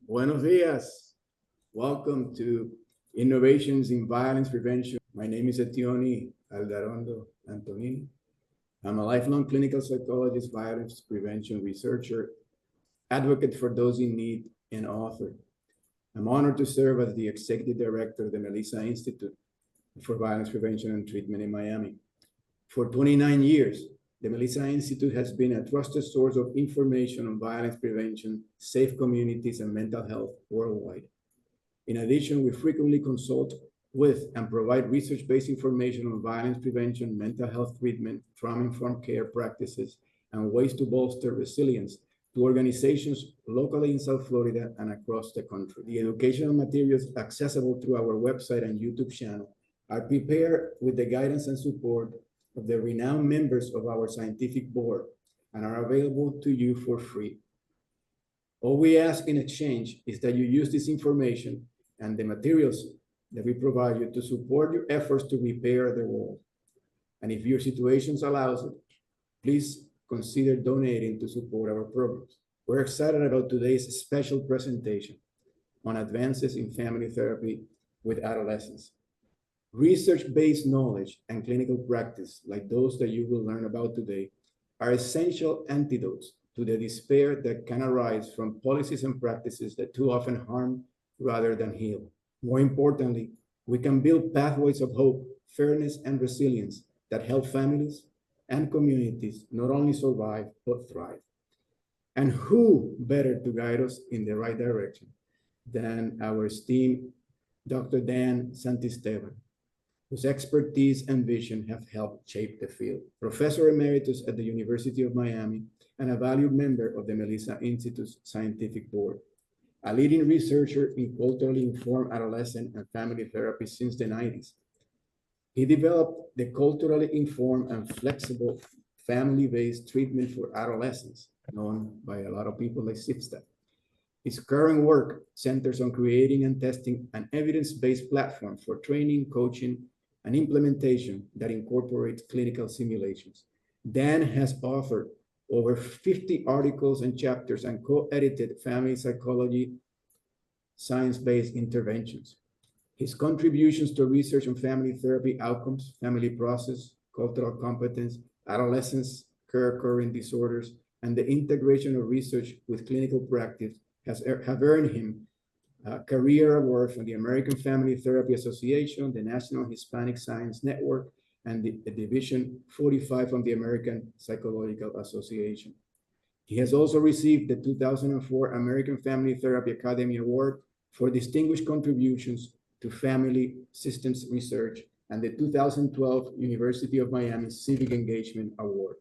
Buenos dias. Welcome to Innovations in Violence Prevention. My name is Etioni Aldarondo Antonini. I'm a lifelong clinical psychologist, violence prevention researcher, advocate for those in need, and author. I'm honored to serve as the executive director of the Melissa Institute for Violence Prevention and Treatment in Miami. For 29 years, the Melissa Institute has been a trusted source of information on violence prevention, safe communities, and mental health worldwide. In addition, we frequently consult with and provide research-based information on violence prevention, mental health treatment, trauma-informed care practices, and ways to bolster resilience to organizations locally in South Florida and across the country. The educational materials accessible through our website and YouTube channel are prepared with the guidance and support of the renowned members of our scientific board and are available to you for free. All we ask in exchange is that you use this information and the materials that we provide you to support your efforts to repair the world. And if your situation allows it, please consider donating to support our programs. We're excited about today's special presentation on advances in family therapy with adolescents. Research-based knowledge and clinical practice, like those that you will learn about today, are essential antidotes to the despair that can arise from policies and practices that too often harm rather than heal. More importantly, we can build pathways of hope, fairness, and resilience that help families and communities not only survive, but thrive. And who better to guide us in the right direction than our esteemed Dr. Dan Santisteban, whose expertise and vision have helped shape the field. Professor Emeritus at the University of Miami and a valued member of the Melissa Institute's scientific board. A leading researcher in culturally informed adolescent and family therapy since the 90s. He developed the culturally informed and flexible family-based treatment for adolescents, known by a lot of people as CIFFTA. His current work centers on creating and testing an evidence-based platform for training, coaching, and implementation that incorporates clinical simulations. Dan has authored over 50 articles and chapters and co-edited family psychology science-based interventions. His contributions to research on family therapy outcomes, family process, cultural competence, adolescence, co-occurring disorders, and the integration of research with clinical practice have earned him a career award from the American Family Therapy Association, the National Hispanic Science Network, and the Division 45 from the American Psychological Association. He has also received the 2004 American Family Therapy Academy Award for distinguished contributions to family systems research and the 2012 University of Miami Civic Engagement Award.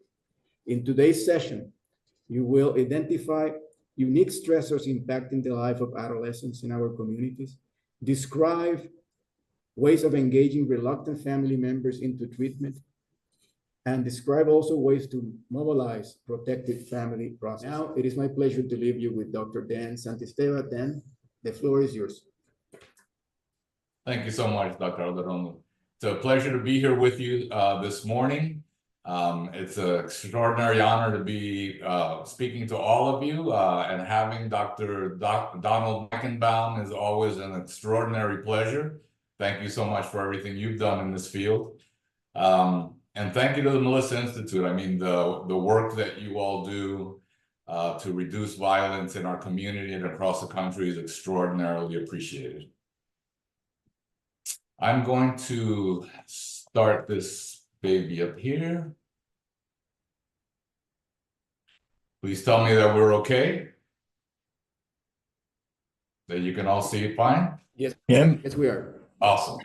In today's session, you will identify unique stressors impacting the life of adolescents in our communities, describe ways of engaging reluctant family members into treatment, and describe also ways to mobilize protected family process. Now, it is my pleasure to leave you with Dr. Dan Santisteban. Dan, the floor is yours. Thank you so much, Dr. Aldarondo. It's a pleasure to be here with you this morning. It's an extraordinary honor to be speaking to all of you, and having Dr. Donald Meckenbaum is always an extraordinary pleasure. Thank you so much for everything you've done in this field. And thank you to the Melissa Institute. I mean, the work that you all do to reduce violence in our community and across the country is extraordinarily appreciated. I'm going to start this baby up here. Please tell me that we're okay. That you can all see it fine? Yes, Yeah. yes, we are. Awesome.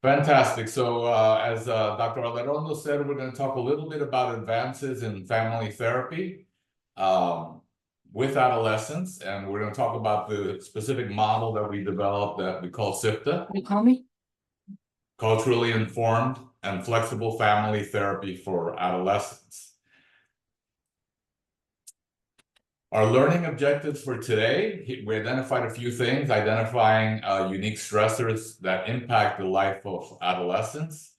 Fantastic. So as Dr. Aldarondo said, we're going to talk a little bit about advances in family therapy with adolescents. And we're going to talk about the specific model that we developed that we call CIFFTA. You call me? Culturally informed and flexible family therapy for adolescents. Our learning objectives for today, we identified a few things, identifying unique stressors that impact the life of adolescents.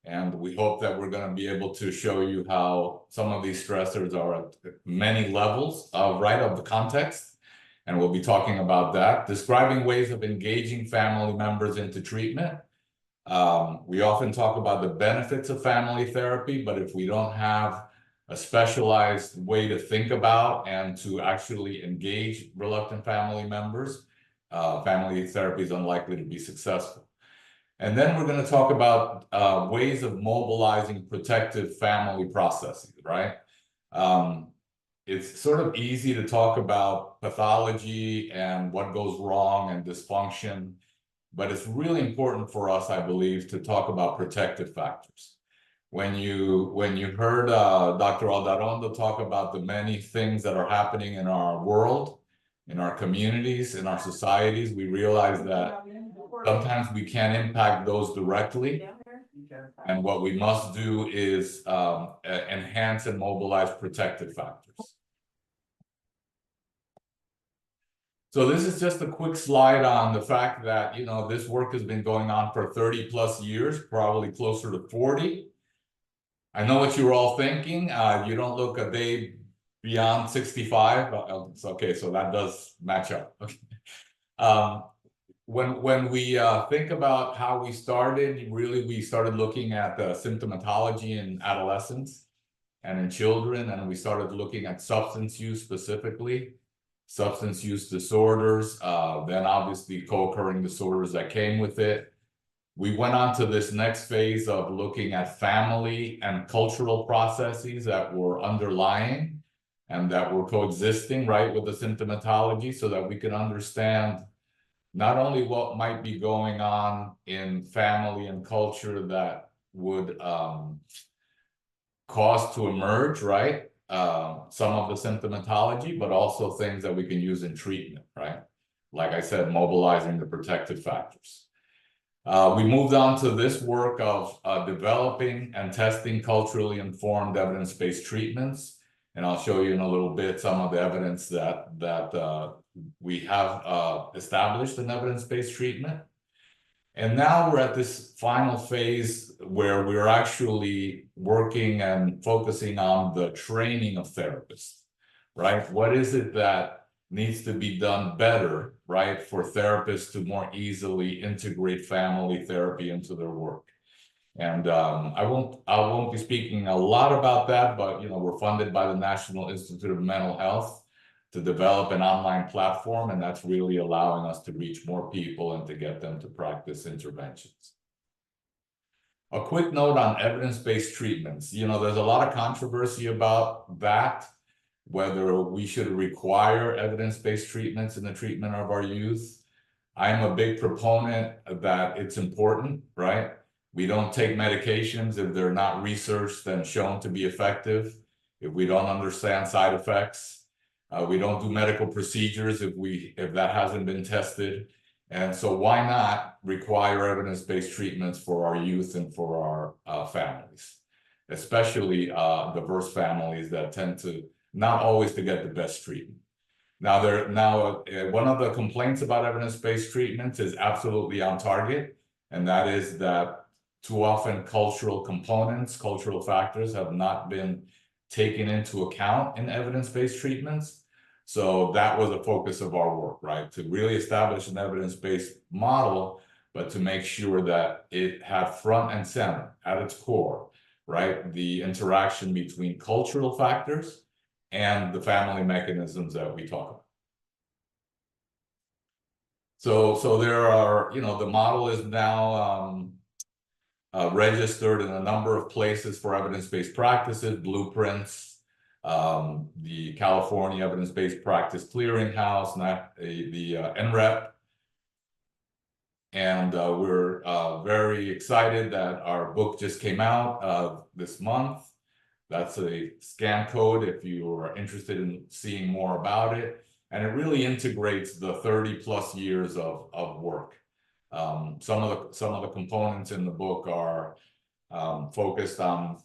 And we hope that we're going to be able to show you how some of these stressors are at many levels of the context. and we'll be talking about that. Describing ways of engaging family members into treatment. We often talk about the benefits of family therapy, but if we don't have a specialized way to think about and to actually engage reluctant family members, family therapy is unlikely to be successful. And then we're going to talk about ways of mobilizing protective family processes, right? It's sort of easy to talk about pathology and what goes wrong and dysfunction, but it's really important for us, I believe, to talk about protective factors. When you heard Dr. Aldarondo talk about the many things that are happening in our world, in our communities, in our societies, we realize that sometimes we can't impact those directly. And what we must do is enhance and mobilize protective factors. So this is just a quick slide on the fact that, you know, this work has been going on for 30 plus years, probably closer to 40. I know what you're all thinking. You don't look a day beyond 65. It's okay, so that does match up. Okay. When we think about how we started, really we started looking at the symptomatology in adolescents and in children, and we started looking at substance use specifically, substance use disorders, then obviously co-occurring disorders that came with it. We went on to this next phase of looking at family and cultural processes that were underlying and that were coexisting, right, with the symptomatology, so that we can understand not only what might be going on in family and culture that would cause to emerge, right, some of the symptomatology, but also things that we can use in treatment, right? Like I said, mobilizing the protective factors. We moved on to this work of developing and testing culturally informed evidence-based treatments. And I'll show you in a little bit some of the evidence that we have established in evidence-based treatment. And now we're at this final phase where we're actually working and focusing on the training of therapists, right? What is it that needs to be done better, right, for therapists to more easily integrate family therapy into their work? And I won't be speaking a lot about that, but you know, we're funded by the National Institute of Mental Health to develop an online platform, and that's really allowing us to reach more people and to get them to practice interventions. A quick note on evidence-based treatments. You know, there's a lot of controversy about that, whether we should require evidence-based treatments in the treatment of our youth. I'm a big proponent that it's important, right? We don't take medications if they're not researched and shown to be effective, if we don't understand side effects. We don't do medical procedures if that hasn't been tested. And so why not require evidence-based treatments for our youth and for our families, especially diverse families that tend to not always to get the best treatment. Now, one of the complaints about evidence-based treatments is absolutely on target, and that is that too often cultural components, cultural factors have not been taken into account in evidence-based treatments. So that was a focus of our work, right? To really establish an evidence-based model, but to make sure that it had front and center at its core, right? The interaction between cultural factors and the family mechanisms that we talk about. So there are, you know, the model is now registered in a number of places for evidence-based practices, blueprints, the California Evidence-Based Practice Clearinghouse, the NREP. And we're very excited that our book just came out this month. That's a scan code if you are interested in seeing more about it. And it really integrates the 30 plus years of work. Some of the components in the book are focused on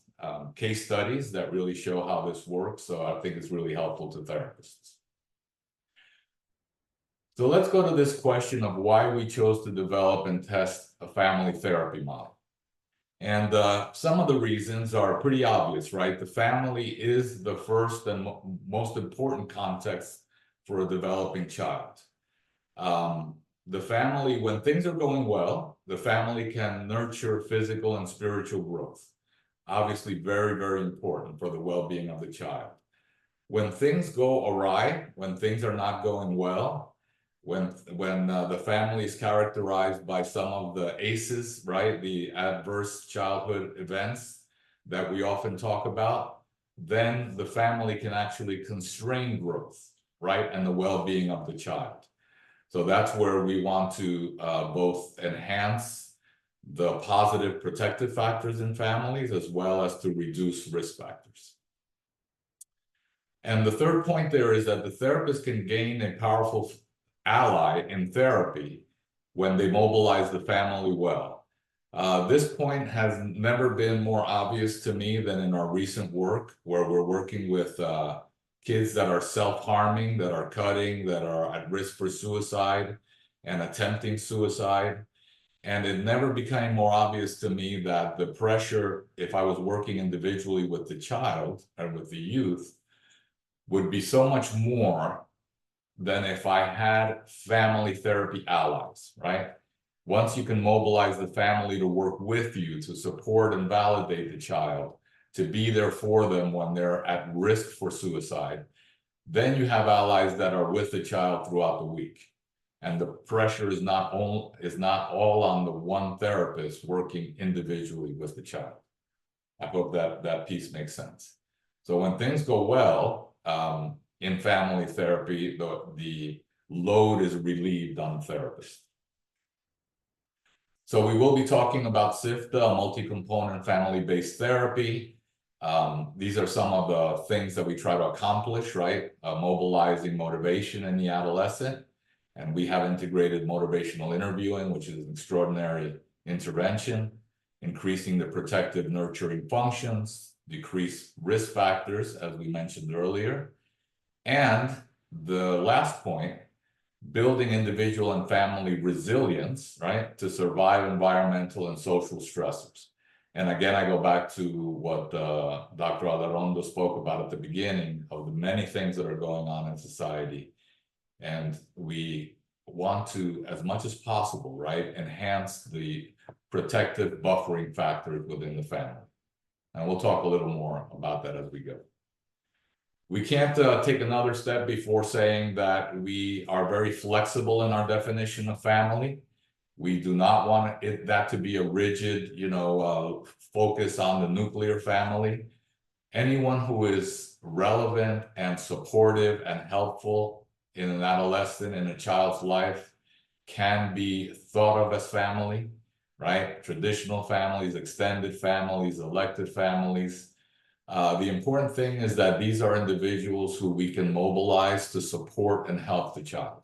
case studies that really show how this works. So I think it's really helpful to therapists. So let's go to this question of why we chose to develop and test a family therapy model. And some of the reasons are pretty obvious, right? The family is the first and most important context for a developing child. The family, when things are going well, the family can nurture physical and spiritual growth. Obviously, very, very important for the well-being of the child. When things go awry, when things are not going well, when the family is characterized by some of the ACEs, right, the adverse childhood events that we often talk about, then the family can actually constrain growth, right, and the well-being of the child. So that's where we want to both enhance the positive protective factors in families as well as to reduce risk factors. And the third point there is that the therapist can gain a powerful ally in therapy when they mobilize the family well. This point has never been more obvious to me than in our recent work, where we're working with kids that are self-harming, that are cutting, that are at risk for suicide and attempting suicide. And it never became more obvious to me that the pressure, if I was working individually with the child and with the youth, would be so much more than if I had family therapy allies, right? Once you can mobilize the family to work with you, to support and validate the child, to be there for them when they're at risk for suicide, then you have allies that are with the child throughout the week. And the pressure is not all on the one therapist working individually with the child. I hope that piece makes sense. So when things go well, in family therapy, the load is relieved on the therapist. So we will be talking about CIFFTA, a multi-component family-based therapy. These are some of the things that we try to accomplish, right? Mobilizing motivation in the adolescent. And we have integrated motivational interviewing, which is an extraordinary intervention, increasing the protective nurturing functions, decrease risk factors, as we mentioned earlier. And the last point, building individual and family resilience, right, to survive environmental and social stressors. And again, I go back to what Dr. Aldarondo spoke about at the beginning of the many things that are going on in society. And we want to, as much as possible, right, enhance the protective buffering factors within the family. And we'll talk a little more about that as we go. We can't take another step before saying that we are very flexible in our definition of family. We do not want that to be a rigid, focus on the nuclear family. Anyone who is relevant and supportive and helpful in an adolescent, in a child's life, can be thought of as family, right? Traditional families, extended families, elected families. The important thing is that these are individuals who we can mobilize to support and help the child,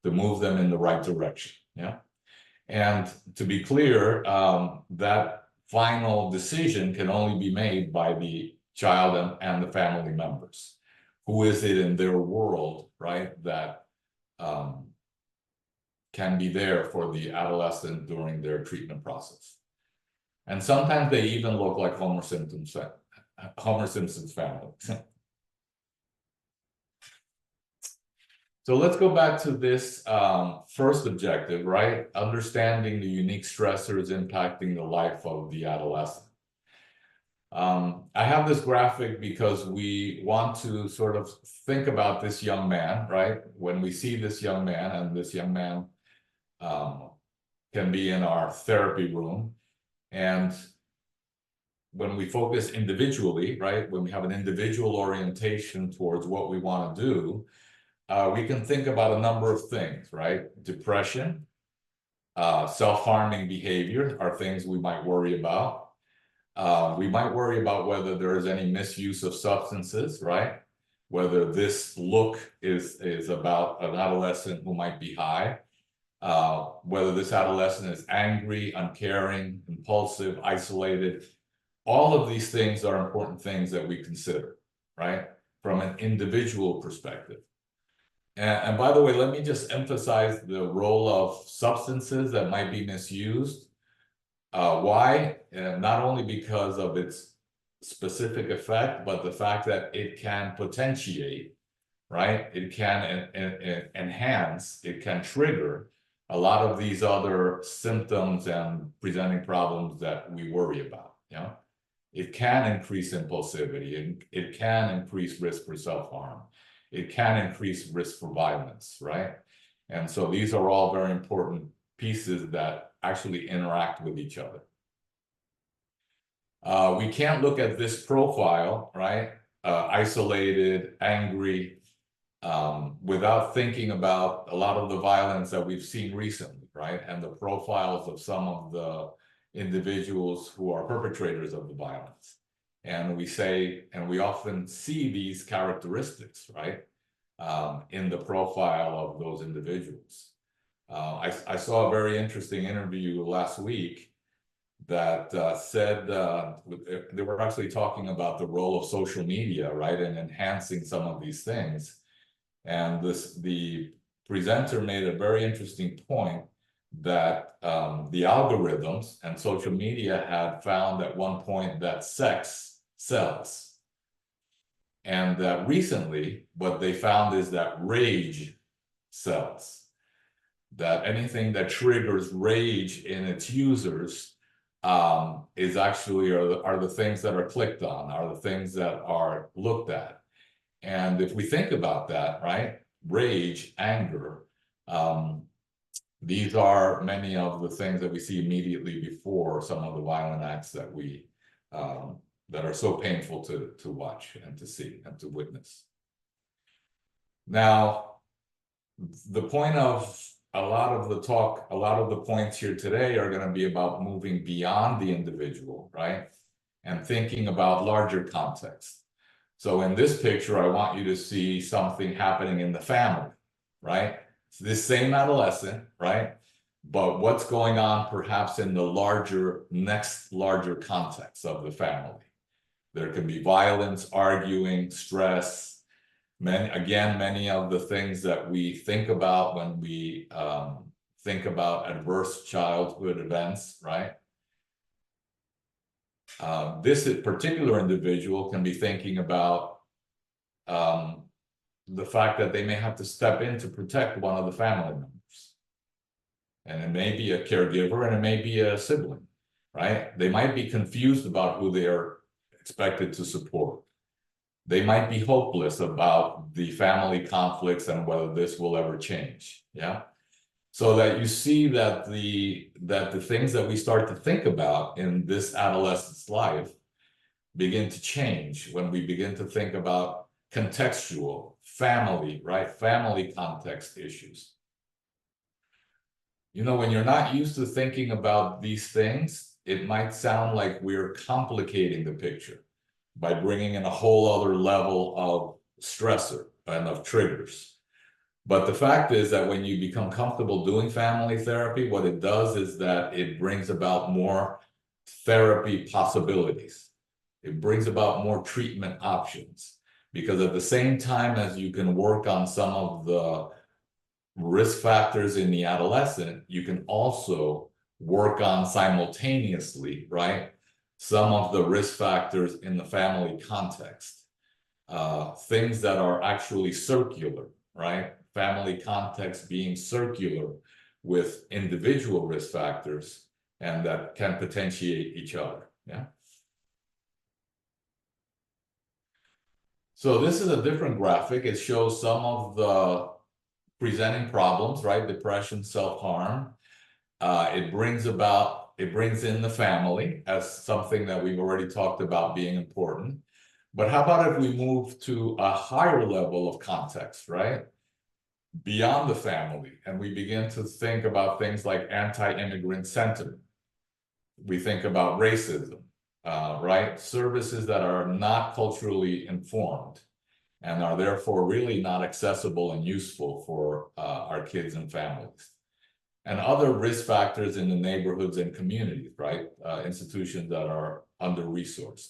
to move them in the right direction, yeah? And to be clear, that final decision can only be made by the child and the family members. Who is it in their world, right, that can be there for the adolescent during their treatment process. And sometimes they even look like Homer Simpson's family. So let's go back to this first objective, right? Understanding the unique stressors impacting the life of the adolescent. I have this graphic because we want to sort of think about this young man, right? When we see this young man, and this young man can be in our therapy room, and when we focus individually, right, when we have an individual orientation towards what we want to do, we can think about a number of things, right? Depression, self-harming behavior are things we might worry about. We might worry about whether there is any misuse of substances, right? Whether this look is about an adolescent who might be high, whether this adolescent is angry, uncaring, impulsive, isolated. All of these things are important things that we consider, right? From an individual perspective. And by the way, let me just emphasize the role of substances that might be misused. Why? Not only because of its specific effect, but the fact that it can potentiate right? It can enhance, it can trigger a lot of these other symptoms and presenting problems that we worry about, you know? It can increase impulsivity, and it can increase risk for self-harm. It can increase risk for violence, right? And so these are all very important pieces that actually interact with each other. We can't look at this profile, right? Isolated, angry, without thinking about a lot of the violence that we've seen recently, right? And the profiles of some of the individuals who are perpetrators of the violence. And we often see these characteristics, right? In the profile of those individuals. I saw a very interesting interview last week that said they were actually talking about the role of social media, right, in enhancing some of these things. And the presenter made a very interesting point that the algorithms and social media had found at one point that sex sells. And that recently, what they found is that rage sells. That anything that triggers rage in its users is actually are the things that are clicked on, are the things that are looked at. And if we think about that, right, rage, anger, these are many of the things that we see immediately before some of the violent acts that we that are so painful to watch and to see and to witness. Now, the point of a lot of the points here today are going to be about moving beyond the individual, right? And thinking about larger context. So in this picture, I want you to see something happening in the family, right? It's this same adolescent, right? But what's going on perhaps in the next larger context of the family? There can be violence, arguing, stress, many of the things that we think about when we think about adverse childhood events, right? This particular individual can be thinking about the fact that they may have to step in to protect one of the family members. And it may be a caregiver and it may be a sibling, right? They might be confused about who they are expected to support. They might be hopeless about the family conflicts and whether this will ever change, yeah? So that you see that the things that we start to think about in this adolescent's life begin to change when we begin to think about contextual, family, right? Family context issues. You know, when you're not used to thinking about these things, it might sound like we're complicating the picture by bringing in a whole other level of stressor and of triggers. But the fact is that when you become comfortable doing family therapy, what it does is that it brings about more therapy possibilities. It brings about more treatment options. Because at the same time as you can work on some of the risk factors in the adolescent, you can also work on simultaneously, right, some of the risk factors in the family context. Things that are actually circular, right? Family context being circular with individual risk factors and that can potentiate each other, yeah? So this is a different graphic. It shows some of the presenting problems, right? Depression, self-harm. It brings in the family as something that we've already talked about being important. But how about if we move to a higher level of context, right? Beyond the family, and we begin to think about things like anti-immigrant sentiment. We think about racism, right? Services that are not culturally informed and are therefore really not accessible and useful for our kids and families. And other risk factors in the neighborhoods and communities, right? Institutions that are under-resourced.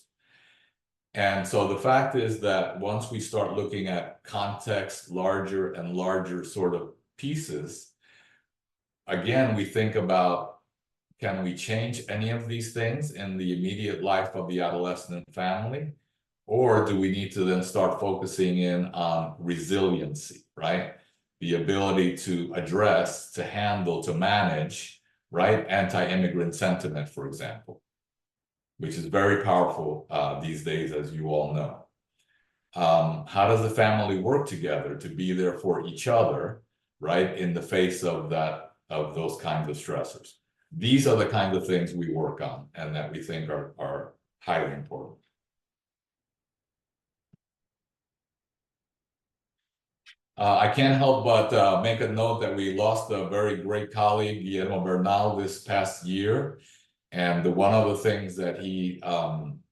And so the fact is that once we start looking at context, larger and larger sort of pieces, again, we think about, can we change any of these things in the immediate life of the adolescent family? Or do we need to then start focusing in on resiliency, right? The ability to address, to handle, to manage, right? Anti-immigrant sentiment, for example, which is very powerful these days, as you all know. How does the family work together to be there for each other, right? In the face of those kinds of stressors. These are the kinds of things we work on and that we think are highly important. I can't help but make a note that we lost a very great colleague, Guillermo Bernal, this past year. And one of the things that he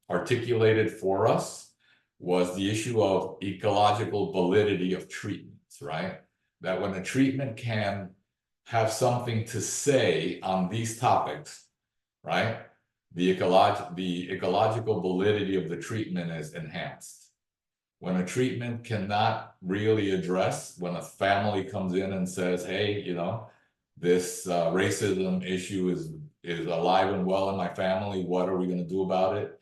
articulated for us was the issue of ecological validity of treatments, right? That when a treatment can have something to say on these topics, right? The ecological validity of the treatment is enhanced. When a treatment cannot really address, when a family comes in and says, hey, you know, this racism issue is alive and well in my family, what are we going to do about it?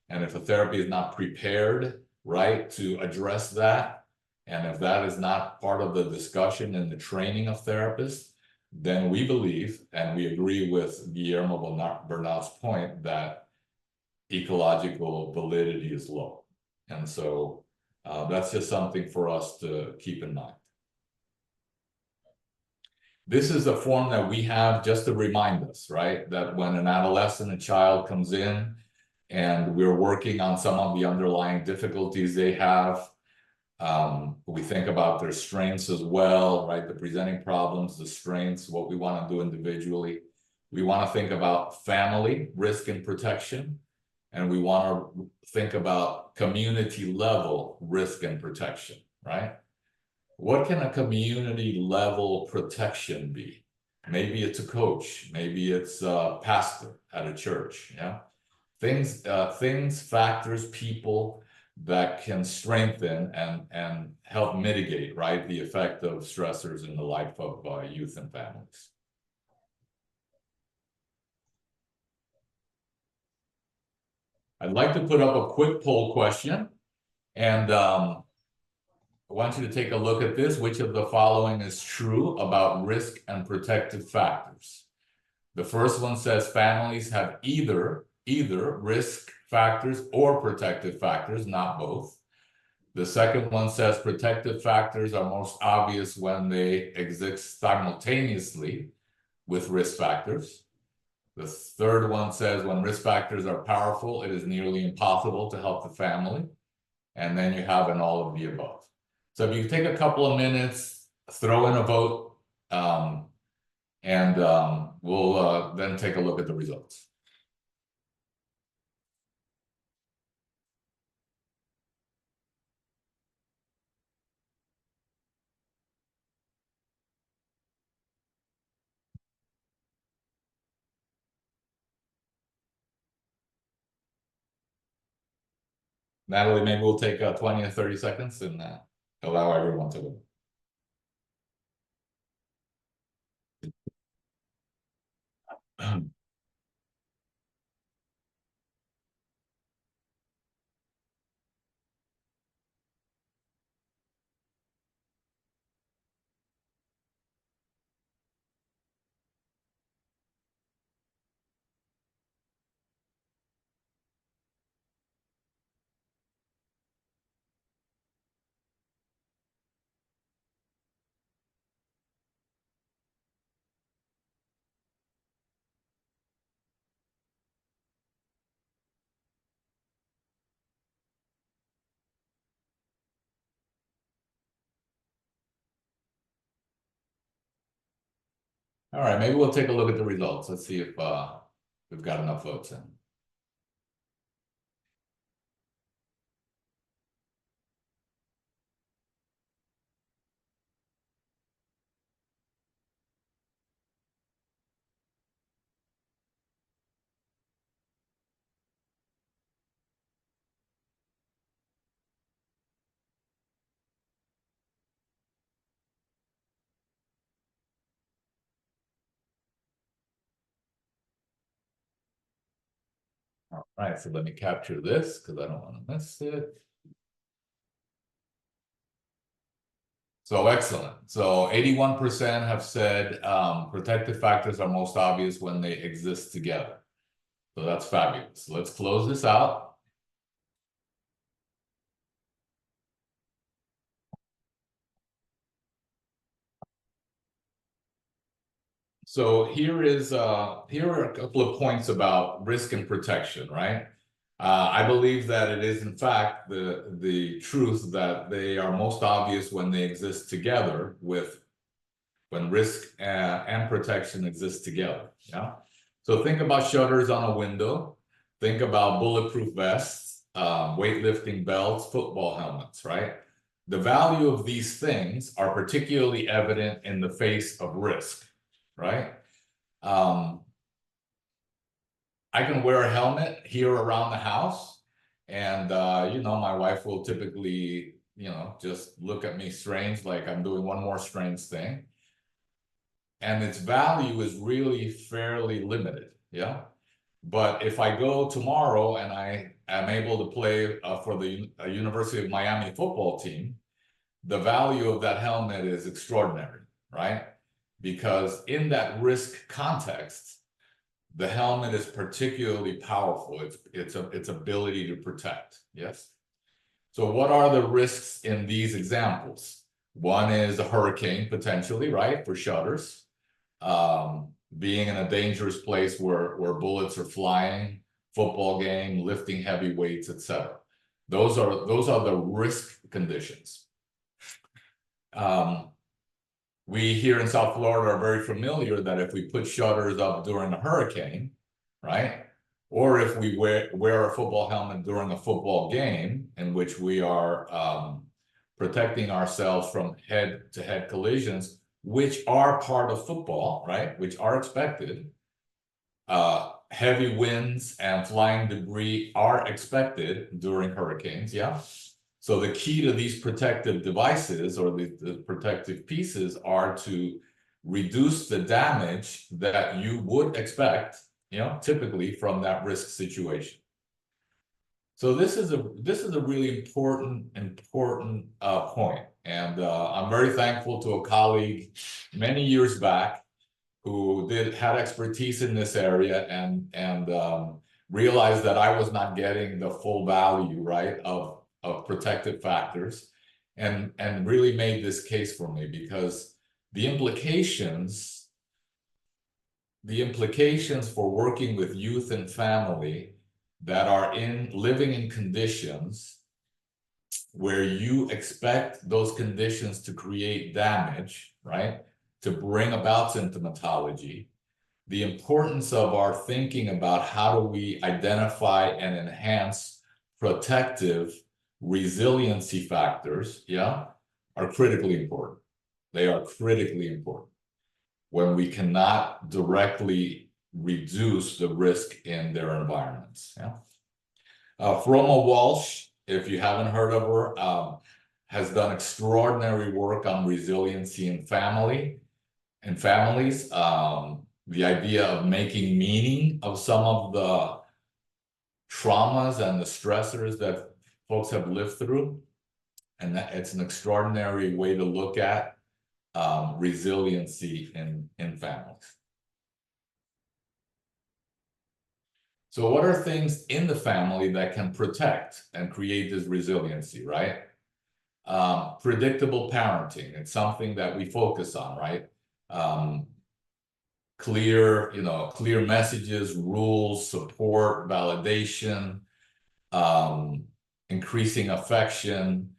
And if a therapy is not prepared, right, to address that, and if that is not part of the discussion and the training of therapists, then we believe, and we agree with Guillermo Bernal's point, that ecological validity is low. And so that's just something for us to keep in mind. This is a form that we have just to remind us, right? That when an adolescent, a child comes in and we're working on some of the underlying difficulties they have, we think about their strengths as well, right? The presenting problems, the strengths, what we want to do individually. We want to think about family, risk and protection. And we want to think about community level risk and protection, right? What can a community level protection be? Maybe it's a coach, maybe it's a pastor at a church, yeah? Things, factors, people that can strengthen and help mitigate, right, the effect of stressors in the life of youth and families. I'd like to put up a quick poll question, and I want you to take a look at this. Which of the following is true about risk and protective factors? The first one says families have either risk factors or protective factors, not both. The second one says protective factors are most obvious when they exist simultaneously with risk factors. The third one says when risk factors are powerful, it is nearly impossible to help the family. And then you have an all of the above. So if you take a couple of minutes, throw in a vote, and we'll then take a look at the results. Natalie, maybe we'll take 20 or 30 seconds and allow everyone to vote. All right, maybe we'll take a look at the results. Let's see if we've got enough votes in. All right, so let me capture this because I don't want to miss it. So excellent. So 81% have said protective factors are most obvious when they exist together. So that's fabulous. Let's close this out. So here are a couple of points about risk and protection, right? I believe that it is in fact the truth that they are most obvious when they exist together when risk and protection exist together. Yeah. So think about shutters on a window. Think about bulletproof vests, weightlifting belts, football helmets, right? The value of these things are particularly evident in the face of risk, right? I can wear a helmet here around the house, and my wife will typically, just look at me strange, like I'm doing one more strange thing. And its value is really fairly limited, yeah? But if I go tomorrow and I am able to play for the University of Miami football team, the value of that helmet is extraordinary, right? Because in that risk context, the helmet is particularly powerful. Its ability to protect, yes? So what are the risks in these examples? One is a hurricane, potentially, right, for shutters. Being in a dangerous place where bullets are flying, football game, lifting heavy weights, etc. Those are the risk conditions. We here in South Florida are very familiar that if we put shutters up during a hurricane, right? Or if we wear a football helmet during a football game in which we are protecting ourselves from head-to-head collisions, which are part of football, right? Which are expected. Heavy winds and flying debris are expected during hurricanes, yeah? So the key to these protective devices or the protective pieces are to reduce the damage that you would expect, typically from that risk situation. So this is a really important point. And I'm very thankful to a colleague many years back who had expertise in this area and realized that I was not getting the full value, right, of protective factors, and really made this case for me, because the implications for working with youth and family that are living in conditions where you expect those conditions to create damage, right, to bring about symptomatology, the importance of our thinking about how do we identify and enhance protective resiliency factors, yeah, are critically important. They are critically important when we cannot directly reduce the risk in their environments, yeah. Froma Walsh, if you haven't heard of her, has done extraordinary work on resiliency in families. The idea of making meaning of some of the traumas and the stressors that folks have lived through. And that it's an extraordinary way to look at resiliency in families. So what are things in the family that can protect and create this resiliency, right? Predictable parenting. It's something that we focus on, right? Clear messages, rules, support, validation, increasing affection,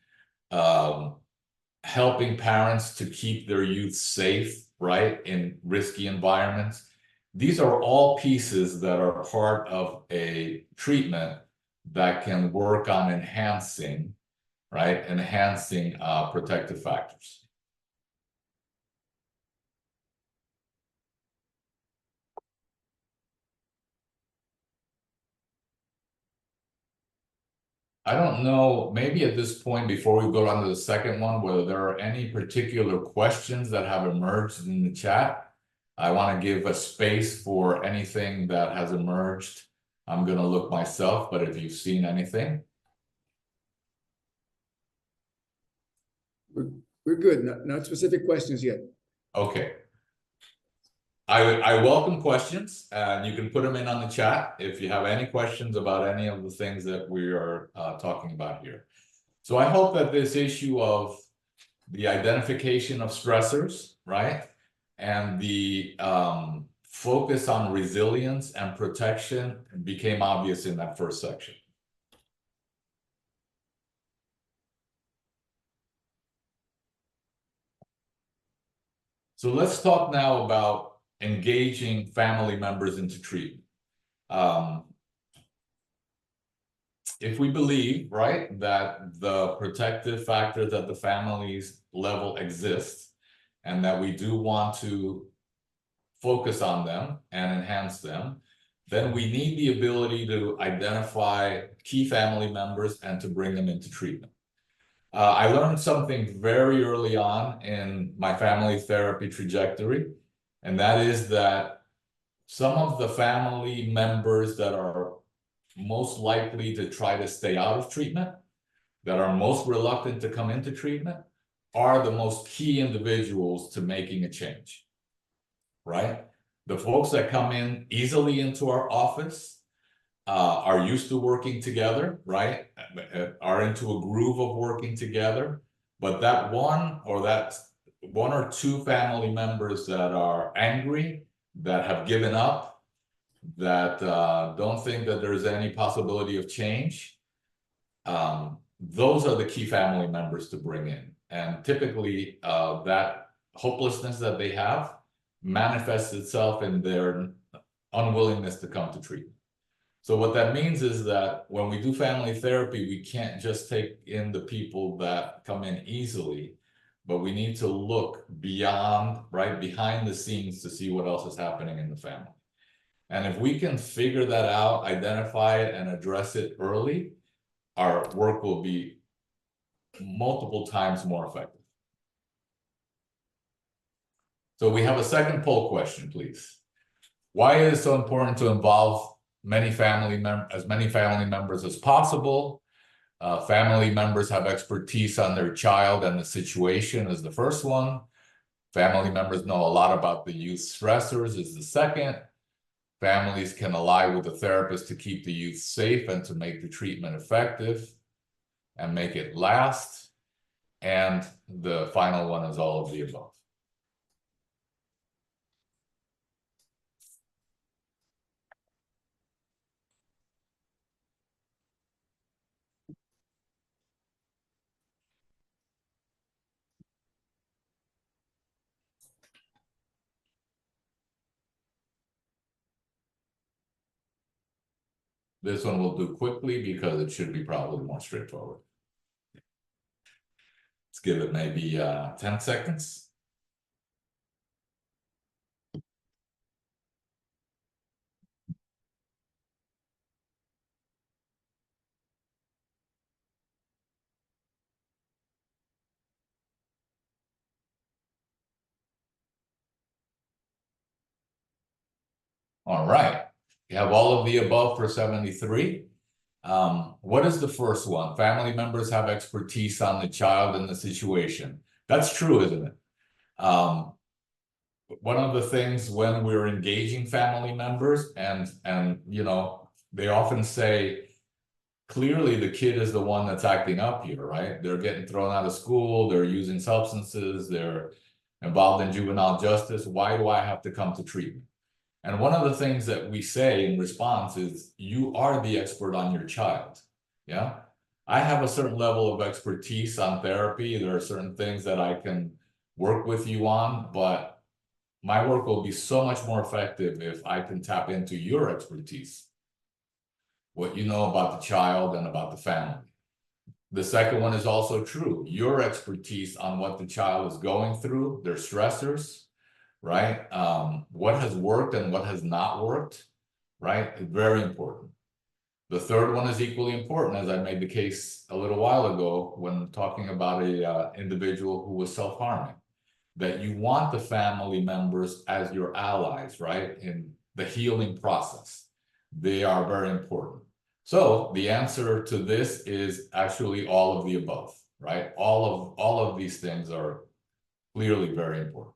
helping parents to keep their youth safe, right, in risky environments. These are all pieces that are part of a treatment that can work on enhancing protective factors. I don't know, maybe at this point, before we go on to the second one, whether there are any particular questions that have emerged in the chat. I want to give a space for anything that has emerged I'm going to look myself, but if you've seen anything. We're good. Not specific questions yet. Okay. I welcome questions, and you can put them in on the chat if you have any questions about any of the things that we are talking about here. So I hope that this issue of the identification of stressors, right, and the focus on resilience and protection became obvious in that first section. So let's talk now about engaging family members into treatment. If we believe, right, that the protective factors at the family's level exist, and that we do want to focus on them and enhance them, then we need the ability to identify key family members and to bring them into treatment. I learned something very early on in my family therapy trajectory, and that is that some of the family members that are most likely to try to stay out of treatment, that are most reluctant to come into treatment, are the most key individuals to making a change, right? The folks that come in easily into our office are used to working together, right? Are into a groove of working together, but that one or two family members that are angry, that have given up, that don't think that there's any possibility of change, those are the key family members to bring in. And typically that hopelessness that they have manifests itself in their unwillingness to come to treatment. So what that means is that when we do family therapy, we can't just take in the people that come in easily, but we need to look beyond, right, behind the scenes to see what else is happening in the family. And if we can figure that out, identify it, and address it early, our work will be multiple times more effective. So we have a second poll question, please. Why is it so important to involve as many family members as possible? Family members have expertise on their child and the situation is the first one. Family members know a lot about the youth stressors is the second. Families can ally with the therapist to keep the youth safe and to make the treatment effective and make it last. And the final one is all of the above. This one we'll do quickly because it should be probably more straightforward. Let's give it maybe 10 seconds. All right, you have all of the above for 73. What is the first one? Family members have expertise on the child and the situation. That's true, isn't it? One of the things when we're engaging family members and you know, they often say, clearly the kid is the one that's acting up here, right? They're getting thrown out of school, they're using substances, they're involved in juvenile justice. Why do I have to come to treatment? And one of the things that we say in response is, you are the expert on your child, yeah? I have a certain level of expertise on therapy. There are certain things that I can work with you on, but my work will be so much more effective if I can tap into your expertise, what you know about the child and about the family. The second one is also true. Your expertise on what the child is going through, their stressors, right? What has worked and what has not worked, right? Very important. The third one is equally important, as I made the case a little while ago when talking about a individual who was self-harming, that you want the family members as your allies, right? In the healing process. they are very important. So the answer to this is actually all of the above, right? All of these things are clearly very important.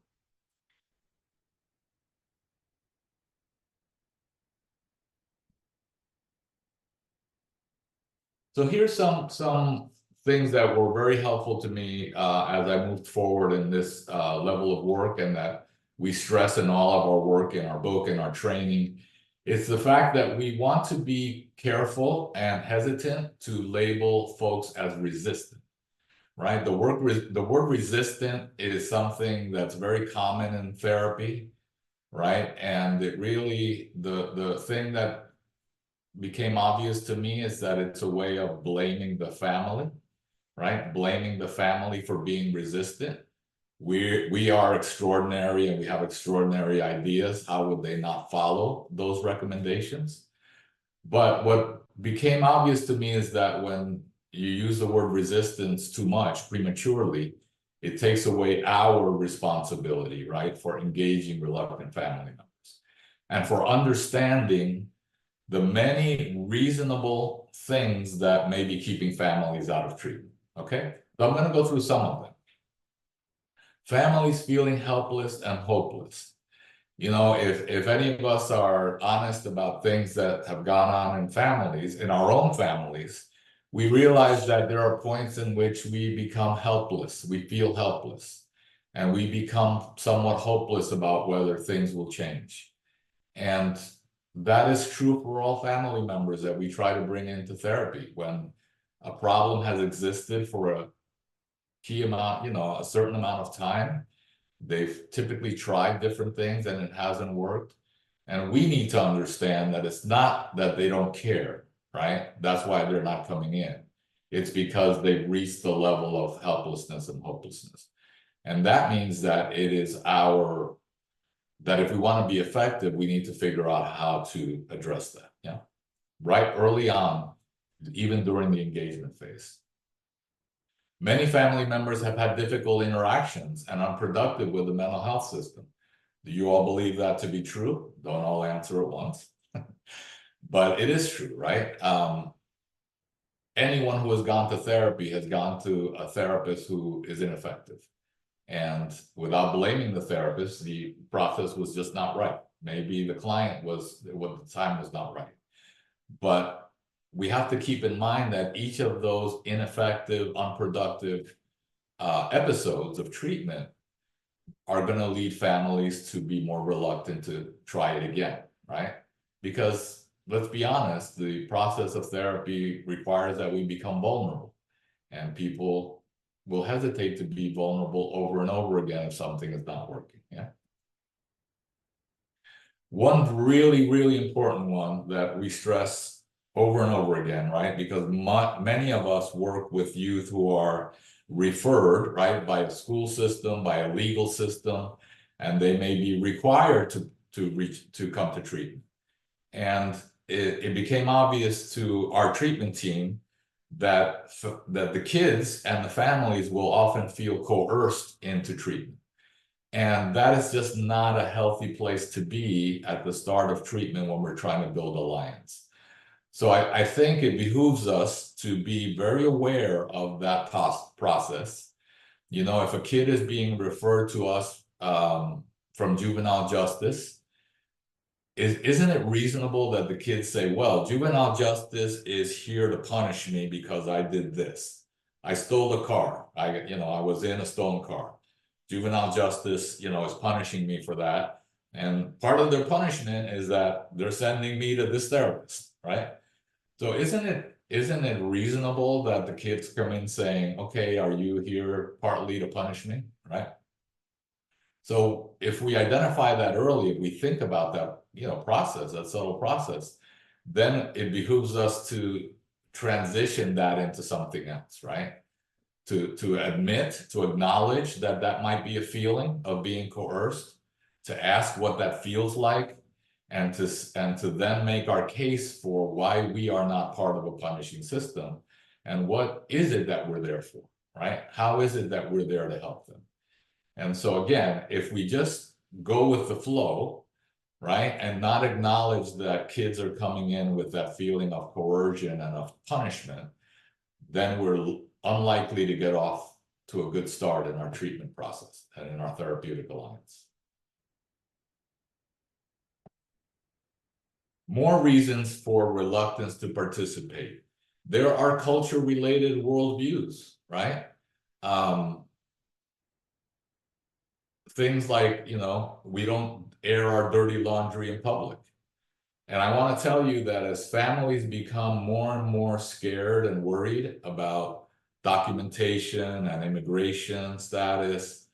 So here's some things that were very helpful to me as I moved forward in this level of work, and that we stress in all of our work, in our book, in our training. It's the fact that we want to be careful and hesitant to label folks as resistant, right? The word resistant is something that's very common in therapy, right? And it really, the thing that became obvious to me is that it's a way of blaming the family, right? Blaming the family for being resistant. We are extraordinary and we have extraordinary ideas. How would they not follow those recommendations? But what became obvious to me is that when you use the word resistance too much prematurely, it takes away our responsibility, right, for engaging reluctant family members and for understanding the many reasonable things that may be keeping families out of treatment, okay? So I'm going to go through some of them. Families feeling helpless and hopeless. You know, if any of us are honest about things that have gone on in families, in our own families, we realize that there are points in which we become helpless, we feel helpless, and we become somewhat hopeless about whether things will change. And that is true for all family members that we try to bring into therapy. When a problem has existed for a key amount, you know, a certain amount of time, they've typically tried different things and it hasn't worked. And we need to understand that it's not that they don't care, right? That's why they're not coming in. It's because they've reached the level of helplessness and hopelessness. And that means that it is that if we want to be effective, we need to figure out how to address that, yeah, right early on, even during the engagement phase. Many family members have had difficult interactions and unproductive with the mental health system. Do you all believe that to be true? Don't all answer at once. But it is true, right? Anyone who has gone to therapy has gone to a therapist who is ineffective. And without blaming the therapist, the process was just not right. Maybe the client the time was not right. But we have to keep in mind that each of those ineffective, unproductive episodes of treatment are going to lead families to be more reluctant to try it again, right? Because let's be honest, the process of therapy requires that we become vulnerable, and people will hesitate to be vulnerable over and over again if something is not working, yeah? One really, really important one that we stress over and over again, right? Because many of us work with youth who are referred, right, by a school system, by a legal system, and they may be required to come to treatment. And it became obvious to our treatment team that the kids and the families will often feel coerced into treatment. And that is just not a healthy place to be at the start of treatment when we're trying to build alliance. So I think it behooves us to be very aware of that process. You know, if a kid is being referred to us from juvenile justice, isn't it reasonable that the kids say, well, juvenile justice is here to punish me because I did this. I stole the car. I was in a stolen car. Juvenile justice, is punishing me for that. And part of their punishment is that they're sending me to this therapist, right? So isn't it reasonable that the kids come in saying, okay, are you here partly to punish me, right? So if we identify that early, if we think about that, process, that subtle process, then it behooves us to transition that into something else, right? To admit, to acknowledge that that might be a feeling of being coerced, to ask what that feels like, and to then make our case for why we are not part of a punishing system, and what is it that we're there for, right? How is it that we're there to help them? And so again, if we just go with the flow, right? And not acknowledge that kids are coming in with that feeling of coercion and of punishment, then we're unlikely to get off to a good start in our treatment process and in our therapeutic alliance. More reasons for reluctance to participate. There are culture-related worldviews, right? Things like, we don't air our dirty laundry in public. And I want to tell you that as families become more and more scared and worried about documentation and immigration status,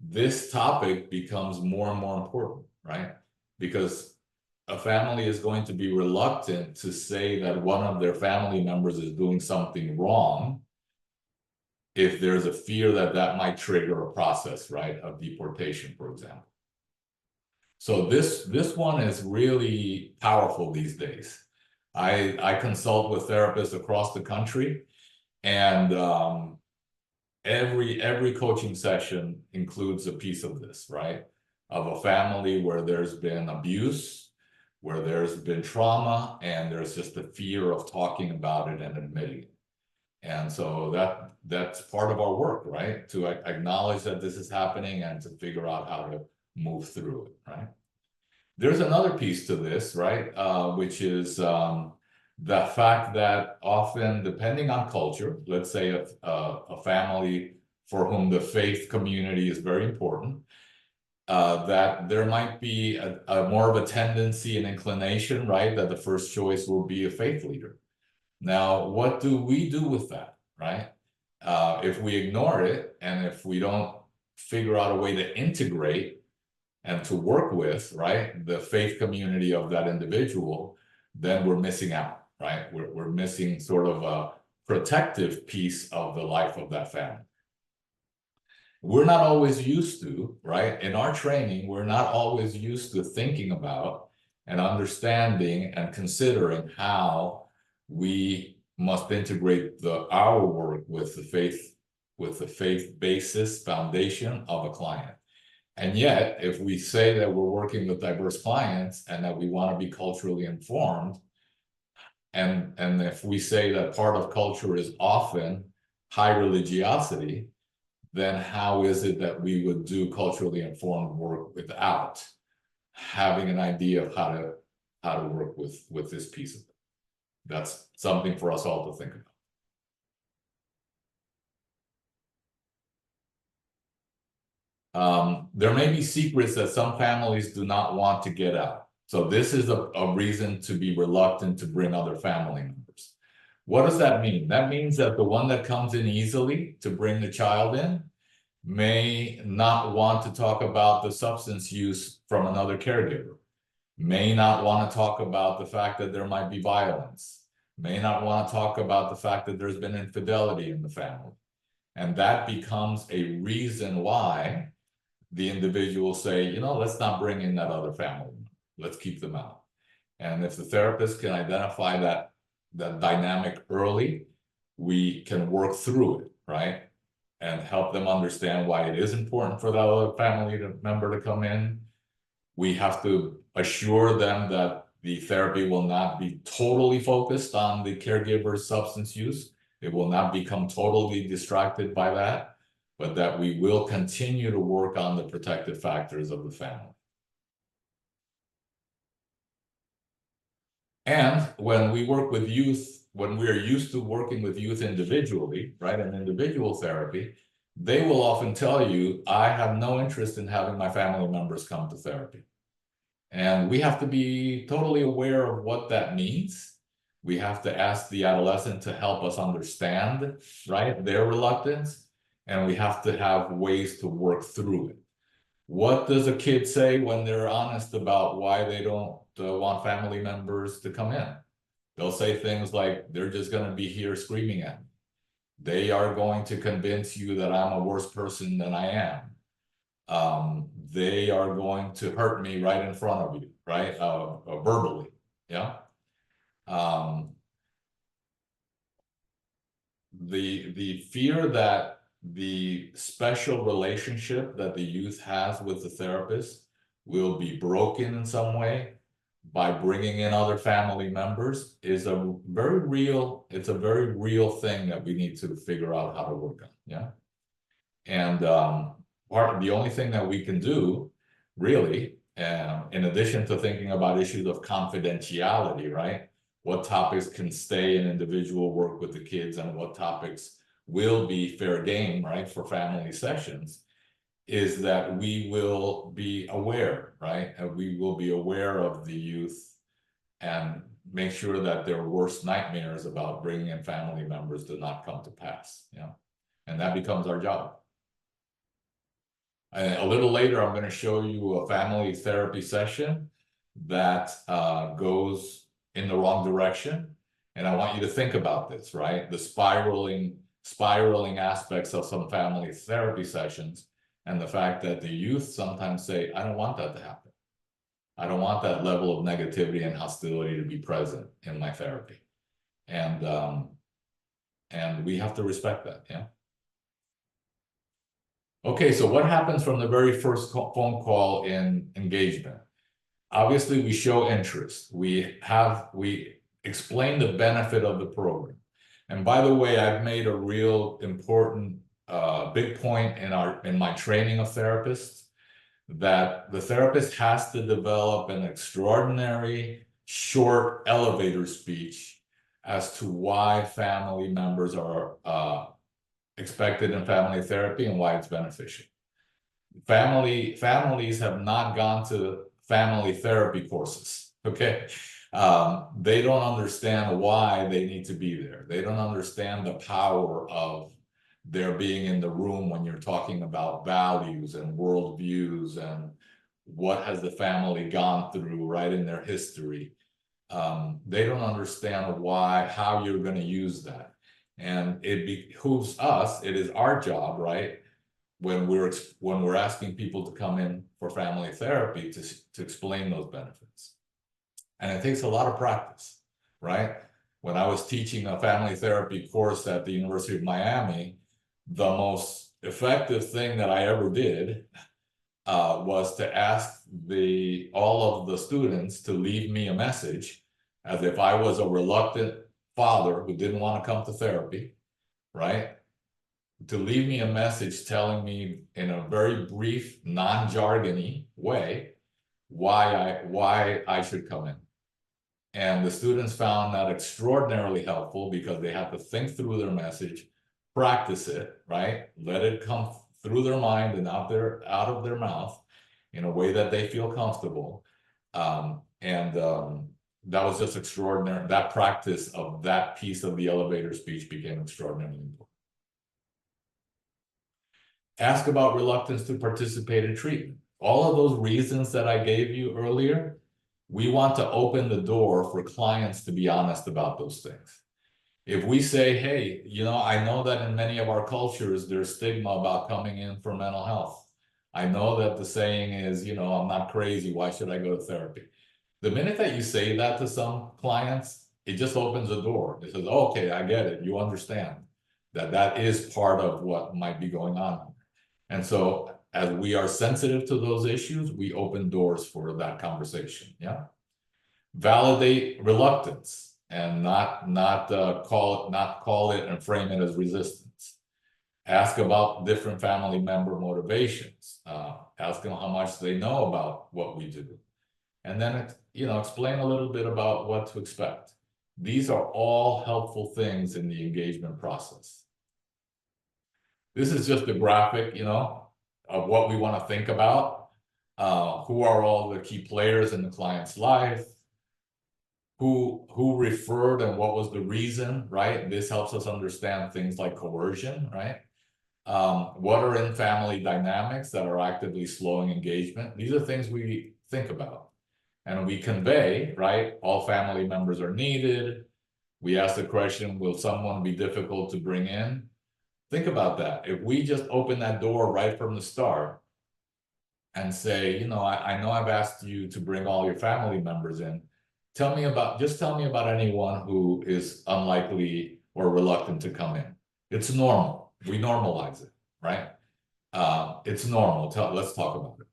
this topic becomes more and more important, right? Because a family is going to be reluctant to say that one of their family members is doing something wrong if there's a fear that that might trigger a process, right, of deportation, for example. So this one is really powerful these days. I consult with therapists across the country, and every coaching session includes a piece of this, right? Of a family where there's been abuse, where there's been trauma, and there's just the fear of talking about it and admitting it. And so that's part of our work, right? To acknowledge that this is happening and to figure out how to move through it, right? There's another piece to this, right? Which is the fact that often, depending on culture, let's say a family for whom the faith community is very important, that there might be a more of a tendency and inclination, right? That the first choice will be a faith leader. Now, what do we do with that, right? If we ignore it, and if we don't figure out a way to integrate and to work with, right, the faith community of that individual, then we're missing out, right? We're missing sort of a protective piece of the life of that family. We're not always used to, right? In our training, we're not always used to thinking about and understanding and considering how we must integrate our work with the faith basis foundation of a client. And yet, if we say that we're working with diverse clients and that we want to be culturally informed, and if we say that part of culture is often high religiosity, then how is it that we would do culturally informed work without having an idea of how to work with this piece of it? That's something for us all to think about. There may be secrets that some families do not want to get out. So this is a reason to be reluctant to bring other family members. What does that mean? That means that the one that comes in easily to bring the child in may not want to talk about the substance use from another caregiver, may not want to talk about the fact that there might be violence, may not want to talk about the fact that there's been infidelity in the family. And that becomes a reason why the individual say, let's not bring in that other family. Let's keep them out. And if the therapist can identify that dynamic early, we can work through it, right? And help them understand why it is important for that other family member to come in. We have to assure them that the therapy will not be totally focused on the caregiver's substance use. It will not become totally distracted by that, but that we will continue to work on the protective factors of the family. And when we work with youth, when we're used to working with youth individually, right, in individual therapy, they will often tell you, I have no interest in having my family members come to therapy. And we have to be totally aware of what that means. We have to ask the adolescent to help us understand, right, their reluctance, and we have to have ways to work through it. What does a kid say when they're honest about why they don't want family members to come in? They'll say things like, they're just going to be here screaming at me. They are going to convince you that I'm a worse person than I am. They are going to hurt me right in front of you, right? Verbally, yeah. The fear that the special relationship that the youth has with the therapist will be broken in some way by bringing in other family members is a very real, it's a very real thing that we need to figure out how to work on, yeah? And the only thing that we can do, really, in addition to thinking about issues of confidentiality, right? What topics can stay in individual work with the kids and what topics will be fair game, right, for family sessions, is that we will be aware, right? And we will be aware of the youth and make sure that their worst nightmares about bringing in family members do not come to pass, you know? And that becomes our job. And a little later, I'm going to show you a family therapy session that goes in the wrong direction. And I want you to think about this, right? The spiraling aspects of some family therapy sessions, and the fact that the youth sometimes say, I don't want that to happen. I don't want that level of negativity and hostility to be present in my therapy. And we have to respect that, yeah? Okay, so what happens from the very first phone call in engagement? Obviously, we show interest. We explain the benefit of the program. And by the way, I've made a real important big point in my training of therapists, that the therapist has to develop an extraordinary short elevator speech as to why family members are expected in family therapy and why it's beneficial. Families have not gone to family therapy courses, okay? They don't understand why they need to be there. They don't understand the power of their being in the room when you're talking about values and worldviews and what has the family gone through, right, in their history. They don't understand how you're going to use that. And it behooves us, it is our job, right, when we're asking people to come in for family therapy to explain those benefits. And it takes a lot of practice, right? When I was teaching a family therapy course at the University of Miami, the most effective thing that I ever did was to ask all of the students to leave me a message as if I was a reluctant father who didn't want to come to therapy, right? To leave me a message telling me in a very brief, non-jargony way why I should come in. And the students found that extraordinarily helpful because they had to think through their message, practice it, right? Let it come through their mind and out of their mouth in a way that they feel comfortable. That was just extraordinary. That practice of that piece of the elevator speech became extraordinarily important. Ask about reluctance to participate in treatment. All of those reasons that I gave you earlier, we want to open the door for clients to be honest about those things. If we say, hey, you know, I know that in many of our cultures, there's stigma about coming in for mental health. I know that the saying is, you know, I'm not crazy, why should I go to therapy? The minute that you say that to some clients, it just opens a door. It says, oh, okay, I get it. You understand that is part of what might be going on. And so as we are sensitive to those issues, we open doors for that conversation, yeah? Validate reluctance and not call it and frame it as resistance. Ask about different family member motivations. Ask them how much they know about what we do. And then, you know, explain a little bit about what to expect. These are all helpful things in the engagement process. This is just a graphic, you know, of what we want to think about. Who are all the key players in the client's life? Who referred and what was the reason, right? This helps us understand things like coercion, right? What are in family dynamics that are actively slowing engagement? These are things we think about. And we convey, right? All family members are needed. We ask the question, will someone be difficult to bring in? Think about that. If we just open that door right from the start and say, you know, I know I've asked you to bring all your family members in. Just tell me about anyone who is unlikely or reluctant to come in. It's normal. We normalize it, right? It's normal. Let's talk about it.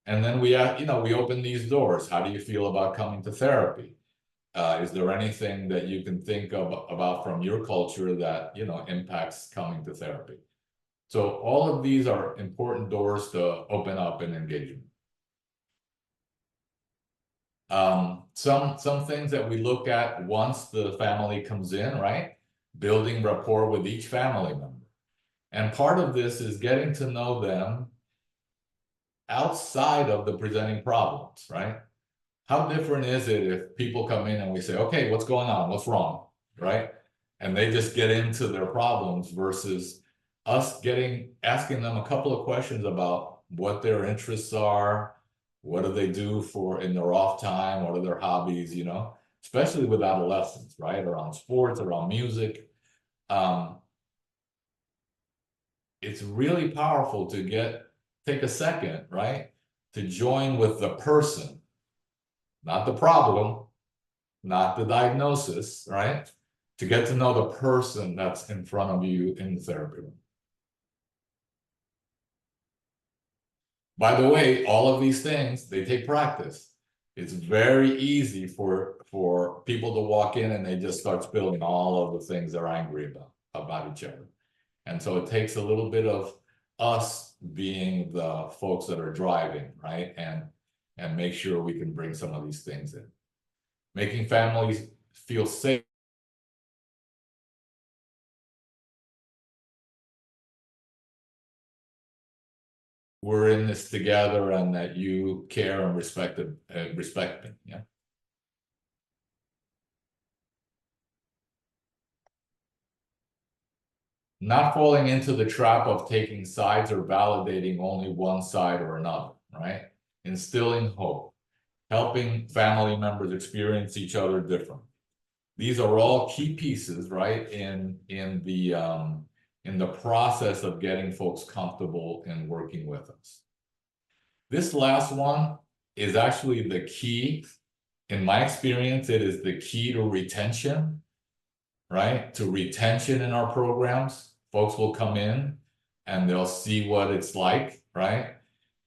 And then we open these doors. How do you feel about coming to therapy? Is there anything that you can think of about from your culture that, impacts coming to therapy? So all of these are important doors to open up an engagement. Some things that we look at once the family comes in, right? Building rapport with each family member. And part of this is getting to know them outside of the presenting problems, right? How different is it if people come in and we say, okay, what's going on? What's wrong? Right? And they just get into their problems versus us asking them a couple of questions about what their interests are, what do they do in their off time, what are their hobbies, especially with adolescents, right? Around sports, around music. It's really powerful to take a second, right? To join with the person, not the problem, not the diagnosis, right? To get to know the person that's in front of you in the therapy room. By the way, all of these things, they take practice. It's very easy for people to walk in and they just start spilling all of the things they're angry about each other. And so it takes a little bit of us being the folks that are driving, right? And make sure we can bring some of these things in. Making families feel safe. We're in this together and that you care and respect me, yeah. Not falling into the trap of taking sides or validating only one side or another, right? Instilling hope, helping family members experience each other differently. These are all key pieces, right, in the process of getting folks comfortable in working with us. This last one is actually the key. In my experience, it is the key to retention, right? To retention in our programs. Folks will come in and they'll see what it's like, right?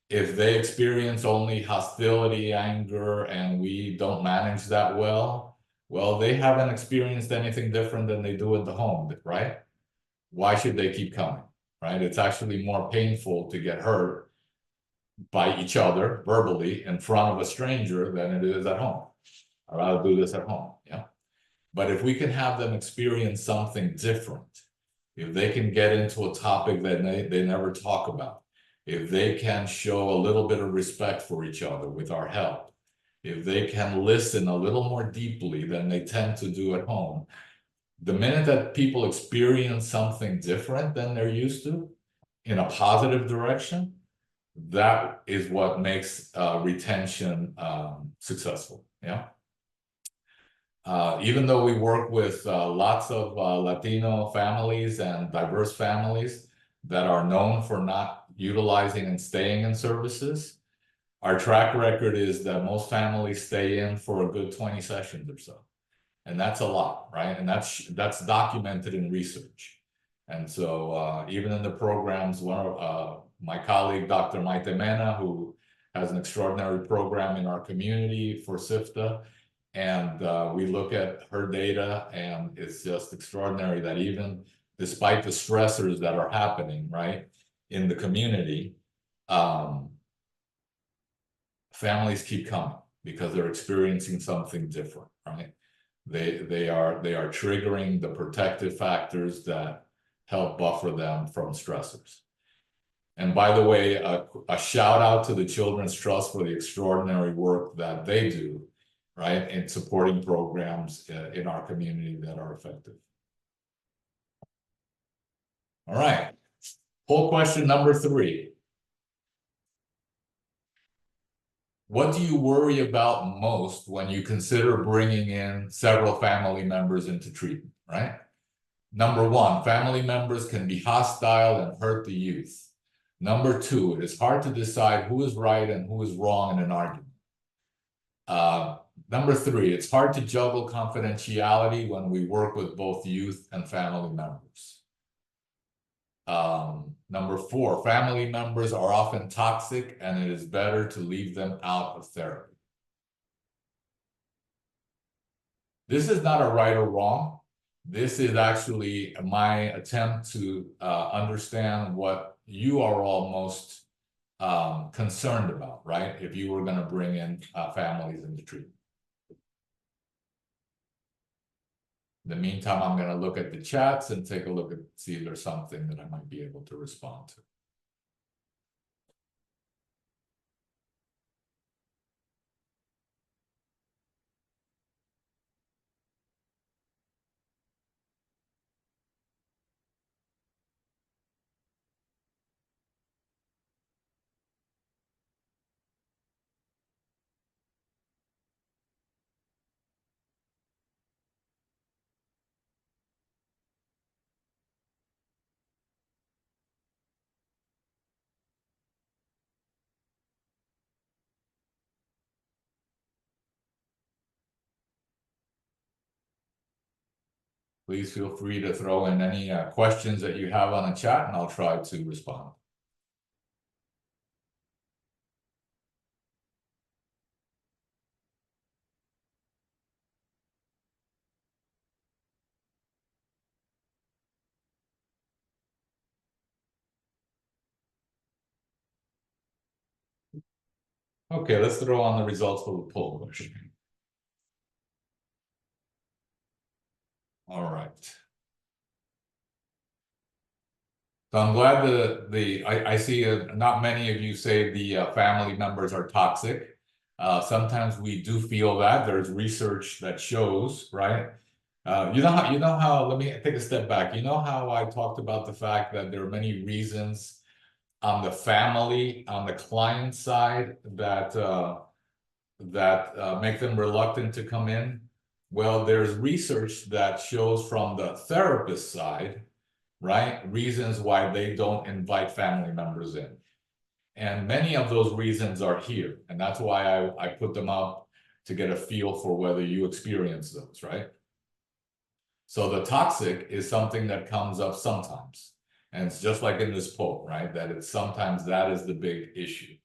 If they experience only hostility, anger, and we don't manage that well, they haven't experienced anything different than they do at the home, right? Why should they keep coming, right? It's actually more painful to get hurt by each other verbally in front of a stranger than it is at home. I'd rather do this at home, yeah? But if we can have them experience something different, if they can get into a topic that they never talk about, if they can show a little bit of respect for each other with our help, if they can listen a little more deeply than they tend to do at home, the minute that people experience something different than they're used to in a positive direction, that is what makes retention successful, yeah? Even though we work with lots of Latino families and diverse families that are known for not utilizing and staying in services, our track record is that most families stay in for a good 20 sessions or so. And that's a lot, right? And that's documented in research. And so even in the programs, one of my colleague, Dr. Maite Mena, who has an extraordinary program in our community for CIFFTA, and we look at her data, and it's just extraordinary that even despite the stressors that are happening, right, in the community, families keep coming because they're experiencing something different, right? They are triggering the protective factors that help buffer them from stressors. And by the way, a shout out to the Children's Trust for the extraordinary work that they do, right, in supporting programs in our community that are effective. All right, poll question number 3. What do you worry about most when you consider bringing in several family members into treatment, right? Number 1, family members can be hostile and hurt the youth. Number 2, it is hard to decide who is right and who is wrong in an argument. Number 3, it's hard to juggle confidentiality when we work with both youth and family members. Number 4, family members are often toxic and it is better to leave them out of therapy. This is not a right or wrong. This is actually my attempt to understand what you are all most concerned about, right? If you were going to bring in families into treatment. In the meantime, I'm going to look at the chats and take a look at, see if there's something that I might be able to respond to. Please feel free to throw in any questions that you have on the chat, and I'll try to respond. Okay, let's throw on the results of the poll question. All right. So I'm glad I see not many of you say the family members are toxic. Sometimes we do feel that. There's research that shows, right? You know how, let me take a step back. You know how I talked about the fact that there are many reasons on the family, on the client side that make them reluctant to come in? Well, there's research that shows from the therapist side, right, reasons why they don't invite family members in. And many of those reasons are here. And that's why I put them up to get a feel for whether you experience those, right? So the toxic is something that comes up sometimes. And it's just like in this poll, right? That it's sometimes that is the big issue.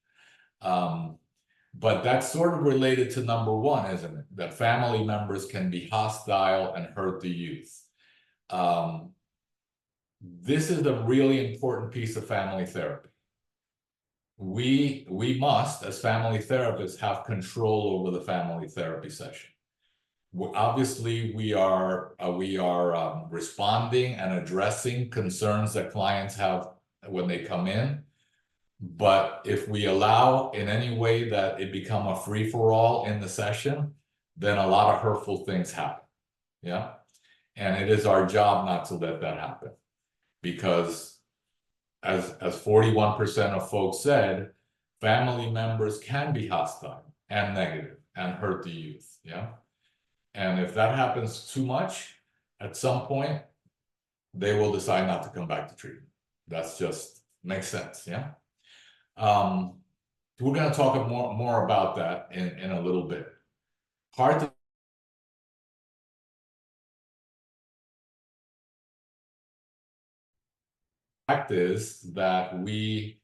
But that's sort of related to number 1, isn't it? That family members can be hostile and hurt the youth. This is a really important piece of family therapy. We must, as family therapists, have control over the family therapy session. Obviously, we are responding and addressing concerns that clients have when they come in. But if we allow in any way that it become a free-for-all in the session, then a lot of hurtful things happen. Yeah. And it is our job not to let that happen. Because as 41% of folks said, family members can be hostile and negative and hurt the youth. Yeah. And if that happens too much, at some point, they will decide not to come back to treatment. That's just makes sense. Yeah. We're going to talk more about that in a little bit. Hard to fact is that we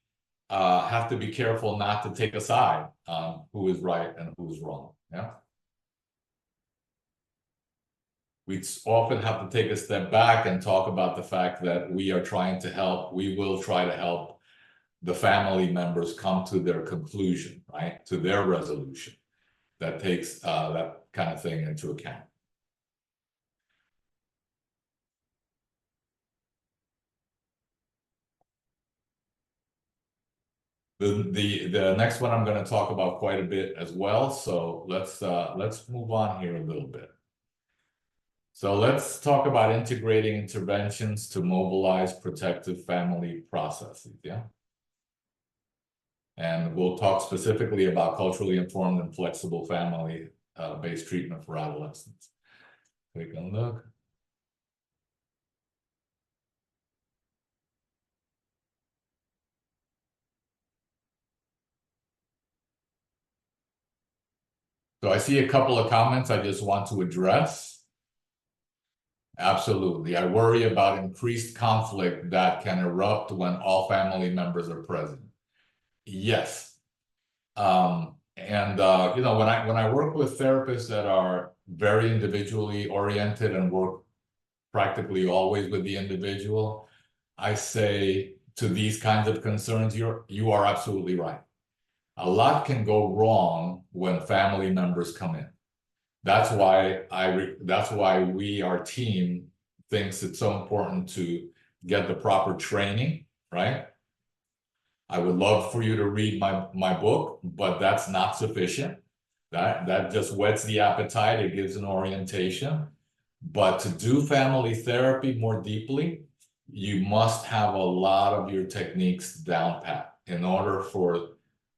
have to be careful not to take a side on who is right and who is wrong. Yeah. We often have to take a step back and talk about the fact that we are trying to help. We will try to help the family members come to their conclusion, right? To their resolution that takes that kind of thing into account. The next one I'm going to talk about quite a bit as well. So let's move on here a little bit. So let's talk about integrating interventions to mobilize protective family processes. Yeah. And we'll talk specifically about culturally informed and flexible family based treatment for adolescents. Take a look. So I see a couple of comments I just want to address. Absolutely. I worry about increased conflict that can erupt when all family members are present. Yes. You know, when I work with therapists that are very individually oriented and work practically always with the individual, I say to these kinds of concerns, you are absolutely right. A lot can go wrong when family members come in. That's why our team thinks it's so important to get the proper training, right? I would love for you to read my book, but that's not sufficient. That just whets the appetite. It gives an orientation. But to do family therapy more deeply, you must have a lot of your techniques down pat in order for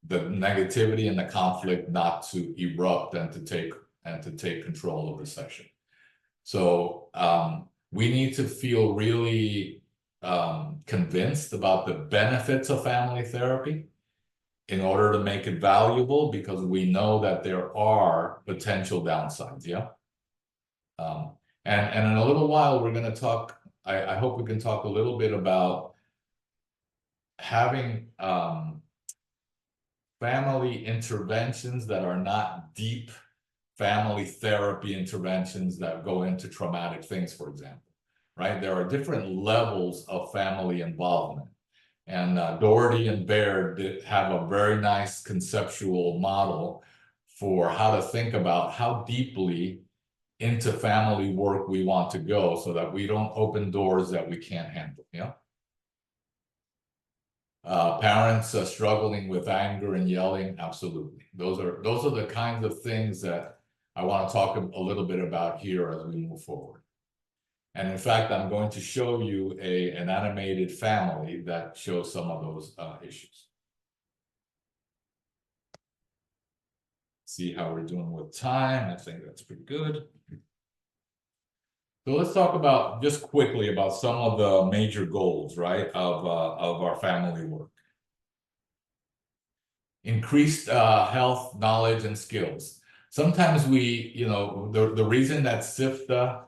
the negativity and the conflict not to erupt and to take control of the session. So we need to feel really convinced about the benefits of family therapy in order to make it valuable, because we know that there are potential downsides. Yeah. And in a little while, we're going to talk, I hope we can talk a little bit about having family interventions that are not deep family therapy interventions that go into traumatic things, for example, right? There are different levels of family involvement. And Doherty and Baird have a very nice conceptual model for how to think about how deeply into family work we want to go so that we don't open doors that we can't handle. Yeah. Parents struggling with anger and yelling, absolutely. Those are the kinds of things that I want to talk a little bit about here as we move forward. And in fact, I'm going to show you an animated family that shows some of those issues. See how we're doing with time. I think that's pretty good. So let's talk about just quickly about some of the major goals, right, of our family work. Increased health, knowledge, and skills. Sometimes we, you know, the reason that CIFFTA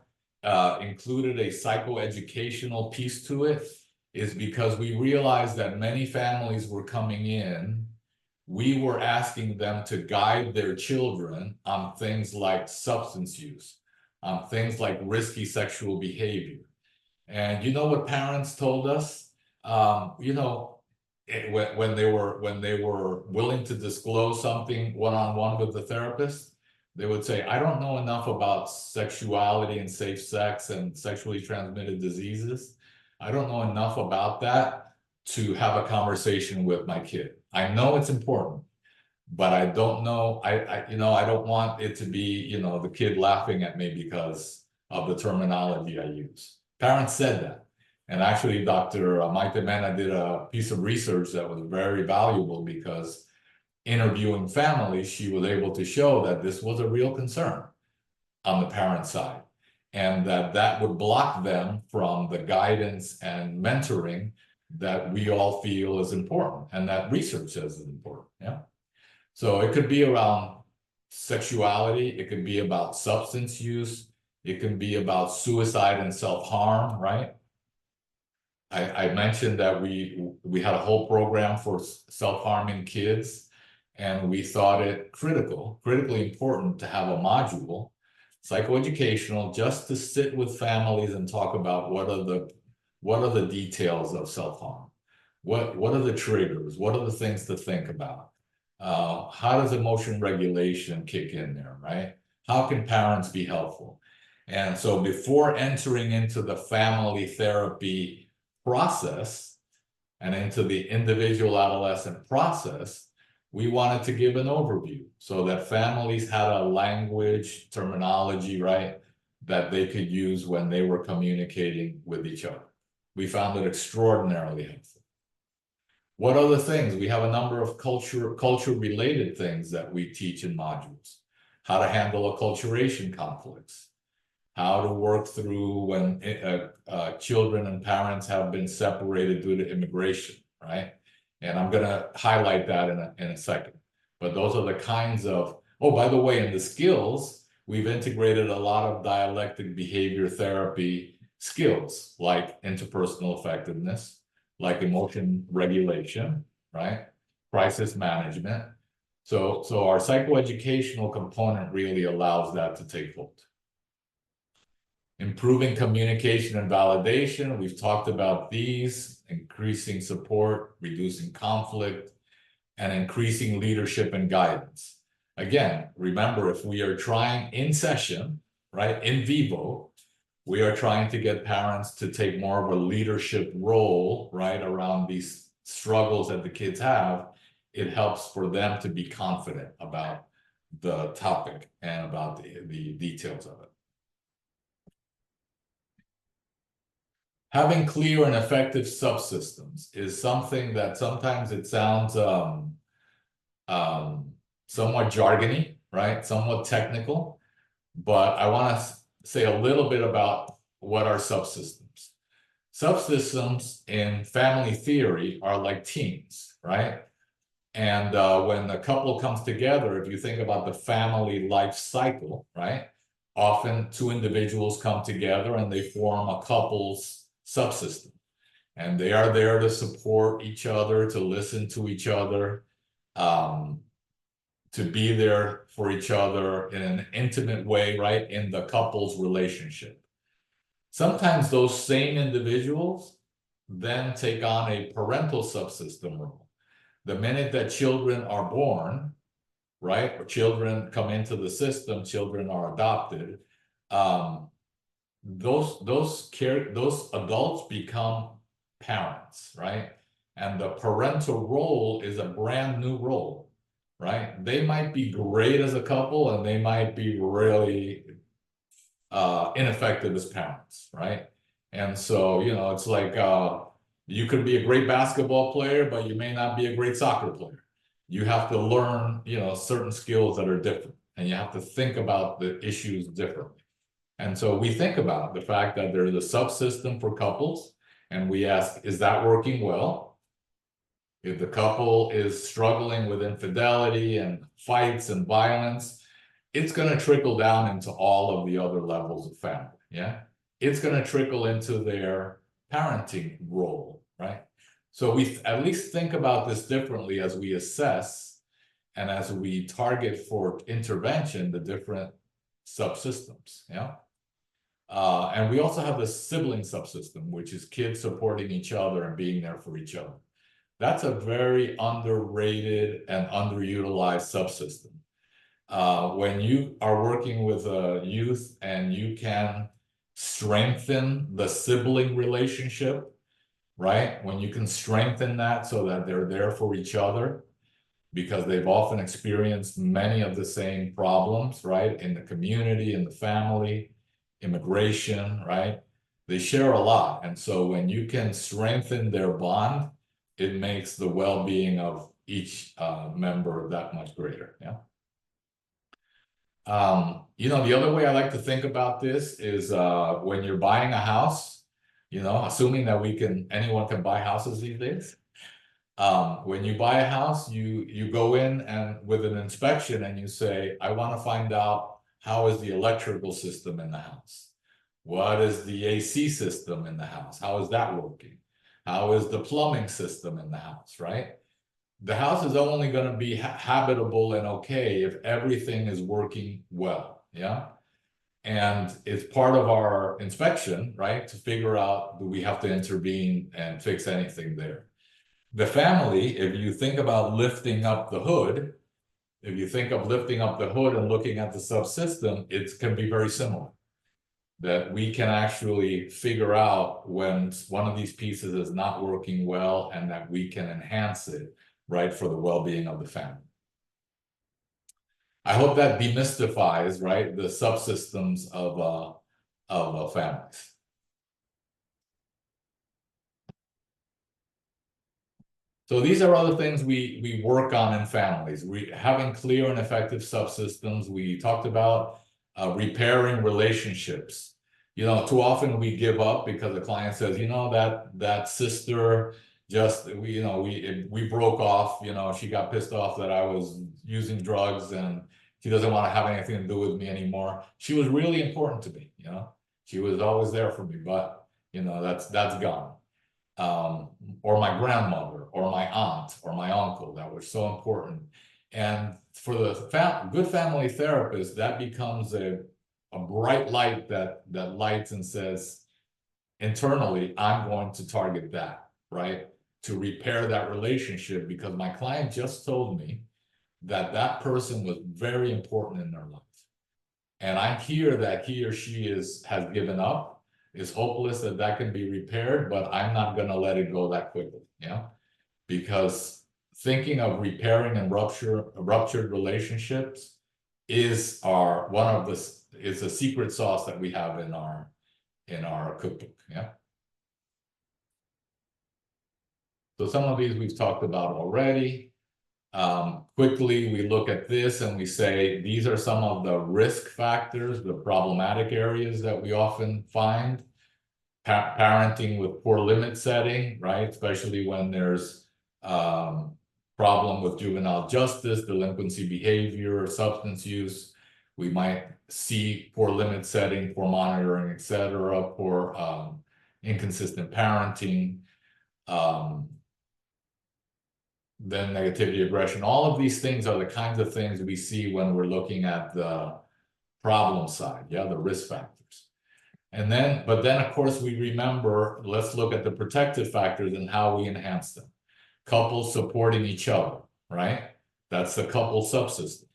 included a psychoeducational piece to it is because we realized that many families were coming in. We were asking them to guide their children on things like substance use, on things like risky sexual behavior. And you know what parents told us? You know, when they were willing to disclose something one-on-one with the therapist, they would say, I don't know enough about sexuality and safe sex and sexually transmitted diseases. I don't know enough about that to have a conversation with my kid. I know it's important, but I don't know, you know, I don't want it to be, you know, the kid laughing at me because of the terminology I use. Parents said that. And actually, Dr. Maite Mena did a piece of research that was very valuable, because interviewing families, she was able to show that this was a real concern on the parent side, and that would block them from the guidance and mentoring that we all feel is important and that research says is important. Yeah. So it could be around sexuality, it could be about substance use, it can be about suicide and self-harm, right? I mentioned that we had a whole program for self-harming kids, and we thought it critically important to have a module, psychoeducational, just to sit with families and talk about what are the details of self-harm, what are the triggers, what are the things to think about, how does emotion regulation kick in there, right? How can parents be helpful? And so before entering into the family therapy process and into the individual adolescent process, we wanted to give an overview so that families had a language, terminology, right, that they could use when they were communicating with each other. We found it extraordinarily helpful. What other things? We have a number of culture-related things that we teach in modules. How to handle acculturation conflicts. How to work through when children and parents have been separated due to immigration, right? And I'm going to highlight that in a second. But those are the kinds of, oh, by the way, in the skills, we've integrated a lot of dialectic behavior therapy skills like interpersonal effectiveness, like emotion regulation, right? Crisis management. So our psychoeducational component really allows that to take hold. Improving communication and validation, we've talked about these, increasing support, reducing conflict, and increasing leadership and guidance. Again, remember, if we are trying in session, right, in vivo, we are trying to get parents to take more of a leadership role, right, around these struggles that the kids have. It helps for them to be confident about the topic and about the details of it. Having clear and effective subsystems is something that sometimes it sounds somewhat jargony, right? Somewhat technical, but I want to say a little bit about what are subsystems. Subsystems in family theory are like teams, right? And when a couple comes together, if you think about the family life cycle, right? Often two individuals come together and they form a couple's subsystem. And they are there to support each other, to listen to each other, to be there for each other in an intimate way, right? In the couple's relationship. Sometimes those same individuals then take on a parental subsystem role. The minute that children are born, right, or children come into the system, children are adopted, those adults become parents, right? And the parental role is a brand new role, right? They might be great as a couple and they might be really ineffective as parents, right? And so, you know, it's like you could be a great basketball player, but you may not be a great soccer player. You have to learn, you know, certain skills that are different, and you have to think about the issues differently. And so we think about the fact that there's a subsystem for couples, and we ask, is that working well? If the couple is struggling with infidelity and fights and violence, it's going to trickle down into all of the other levels of family, yeah? It's going to trickle into their parenting role, right? So we at least think about this differently as we assess and as we target for intervention the different subsystems, yeah? And we also have the sibling subsystem, which is kids supporting each other and being there for each other. That's a very underrated and underutilized subsystem. When you are working with a youth and you can strengthen the sibling relationship, right? When you can strengthen that so that they're there for each other, because they've often experienced many of the same problems, right? In the community, in the family, immigration, right? They share a lot. And so when you can strengthen their bond, it makes the well-being of each member that much greater, yeah? You know, the other way I like to think about this is when you're buying a house, you know, assuming that anyone can buy houses these days. When you buy a house, you go in and with an inspection and you say, I want to find out how is the electrical system in the house? What is the AC system in the house? How is that working? How is the plumbing system in the house, right? The house is only going to be habitable and okay if everything is working well, yeah? And it's part of our inspection, right? To figure out, do we have to intervene and fix anything there? The family, if you think about lifting up the hood, if you think of lifting up the hood and looking at the subsystem, it can be very similar. That we can actually figure out when one of these pieces is not working well and that we can enhance it, right, for the well-being of the family. I hope that demystifies, right, the subsystems of families. So these are other things we work on in families. Having clear and effective subsystems. We talked about repairing relationships. You know, too often we give up because the client says, you know, that sister just, we broke off, you know, she got pissed off that I was using drugs and She doesn't want to have anything to do with me anymore. She was really important to me, you know. She was always there for me, but you know, that's gone. Or my grandmother, or my aunt, or my uncle, that were so important. And for the good family therapist, that becomes a bright light that lights and says, internally, I'm going to target that, right? To repair that relationship, because my client just told me that that person was very important in their life. And I hear that he or she has given up, is hopeless, that can be repaired, but I'm not going to let it go that quickly, you know? Because thinking of repairing and ruptured relationships is is a secret sauce that we have in our cookbook, yeah? So some of these we've talked about already. Quickly, we look at this and we say, these are some of the risk factors, the problematic areas that we often find. Parenting with poor limit setting, right? Especially when there's problem with juvenile justice, delinquency behavior, substance use. We might see poor limit setting, poor monitoring, etc., poor inconsistent parenting. Then negativity, aggression, all of these things are the kinds of things we see when we're looking at the problem side, yeah, the risk factors. And then, but then of course we remember, let's look at the protective factors and how we enhance them. Couples supporting each other, right? That's the couple subsystem.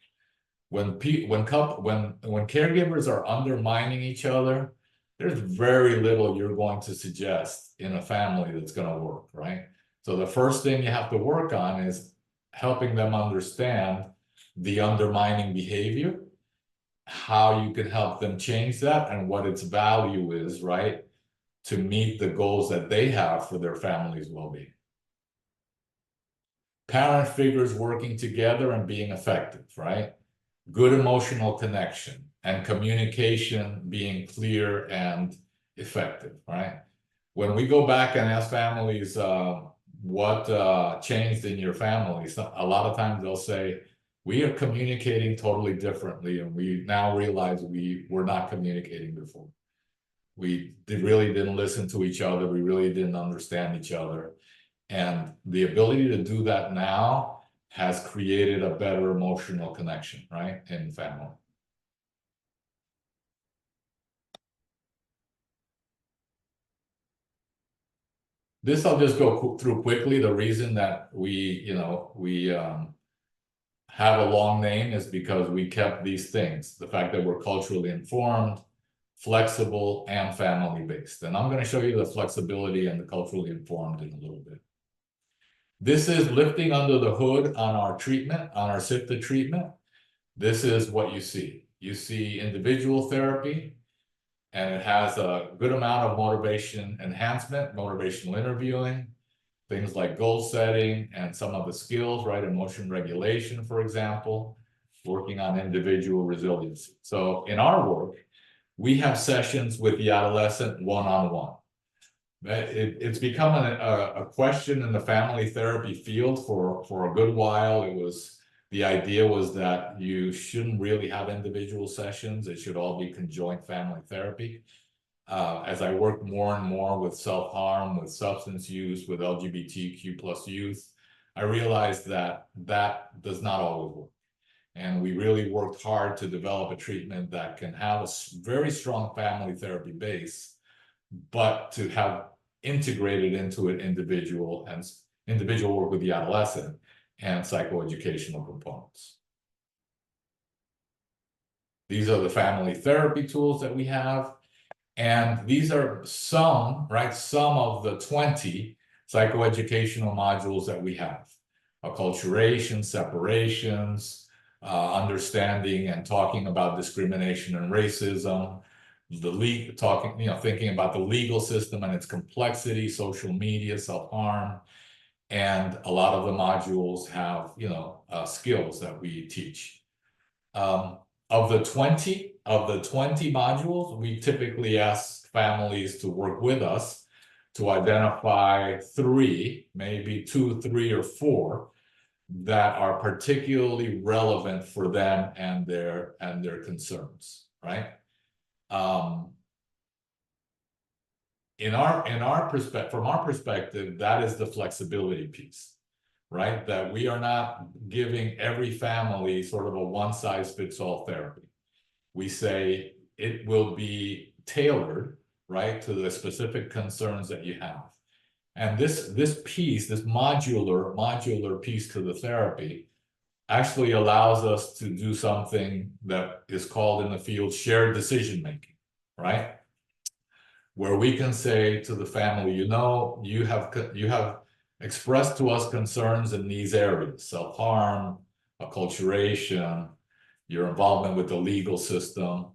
When caregivers are undermining each other, there's very little you're going to suggest in a family that's going to work, right? So the first thing you have to work on is helping them understand the undermining behavior, how you can help them change that, and what its value is, right, to meet the goals that they have for their family's well-being. Parent figures working together and being effective, right? Good emotional connection and communication being clear and effective, right? When we go back and ask families, what changed in your family? So a lot of times they'll say, we are communicating totally differently, and we now realize we were not communicating before. We really didn't listen to each other. We really didn't understand each other. And the ability to do that now has created a better emotional connection, right, in family. This I'll just go through quickly. The reason that we have a long name is because we kept these things. The fact that we're culturally informed, flexible, and family-based. And I'm going to show you the flexibility and the culturally informed in a little bit. This is lifting under the hood on our treatment, on our CIFFTA treatment. This is what you see. You see individual therapy, and it has a good amount of motivation enhancement, motivational interviewing, things like goal setting and some of the skills, right? Emotion regulation, for example, working on individual resilience. So in our work, we have sessions with the adolescent one-on-one. It's become a question in the family therapy field for a good while. The idea was that you shouldn't really have individual sessions. It should all be conjoint family therapy. As I work more and more with self-harm, with substance use, with LGBTQ+ youth, I realized that does not always work. And we really worked hard to develop a treatment that can have a very strong family therapy base, but to have integrated into an individual work with the adolescent and psychoeducational components. These are the family therapy tools that we have. And these are some of the 20 psychoeducational modules that we have. Acculturation, separations, understanding and talking about discrimination and racism, thinking about the legal system and its complexity, social media, self-harm, and a lot of the modules have skills that we teach. Of the 20 modules, we typically ask families to work with us to identify 3, maybe 2, 3, or 4 that are particularly relevant for them and their concerns, right? From our perspective, that is the flexibility piece, right? That we are not giving every family sort of a one-size-fits-all therapy. We say it will be tailored, right, to the specific concerns that you have. And this piece, this modular piece to the therapy actually allows us to do something that is called in the field shared decision making, right? Where we can say to the family, you know, you have expressed to us concerns in these areas: self-harm, acculturation, your involvement with the legal system.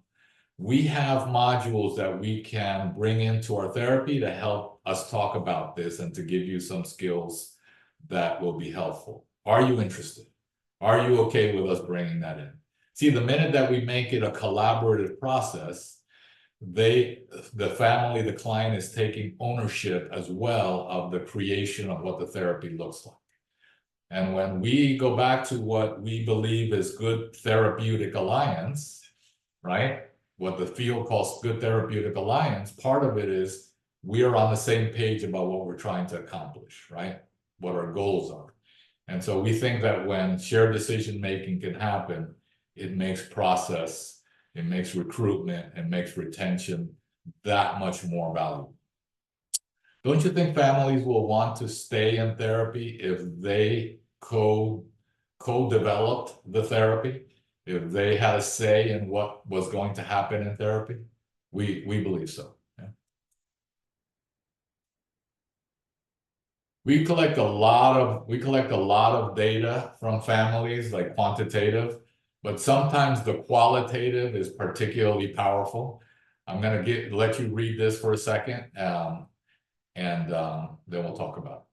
We have modules that we can bring into our therapy to help us talk about this and to give you some skills that will be helpful. Are you interested? Are you okay with us bringing that in? See, the minute that we make it a collaborative process, the family, the client is taking ownership as well of the creation of what the therapy looks like. And when we go back to what we believe is good therapeutic alliance, right? What the field calls good therapeutic alliance, part of it is we are on the same page about what we're trying to accomplish, right? What our goals are. And so we think that when shared decision-making can happen, it makes process, it makes recruitment, it makes retention that much more valuable. Don't you think families will want to stay in therapy if they co-developed the therapy, if they had a say in what was going to happen in therapy? We believe so. Yeah. We collect a lot of data from families, like quantitative, but sometimes the qualitative is particularly powerful. I'm going to let you read this for a second, and then we'll talk about it.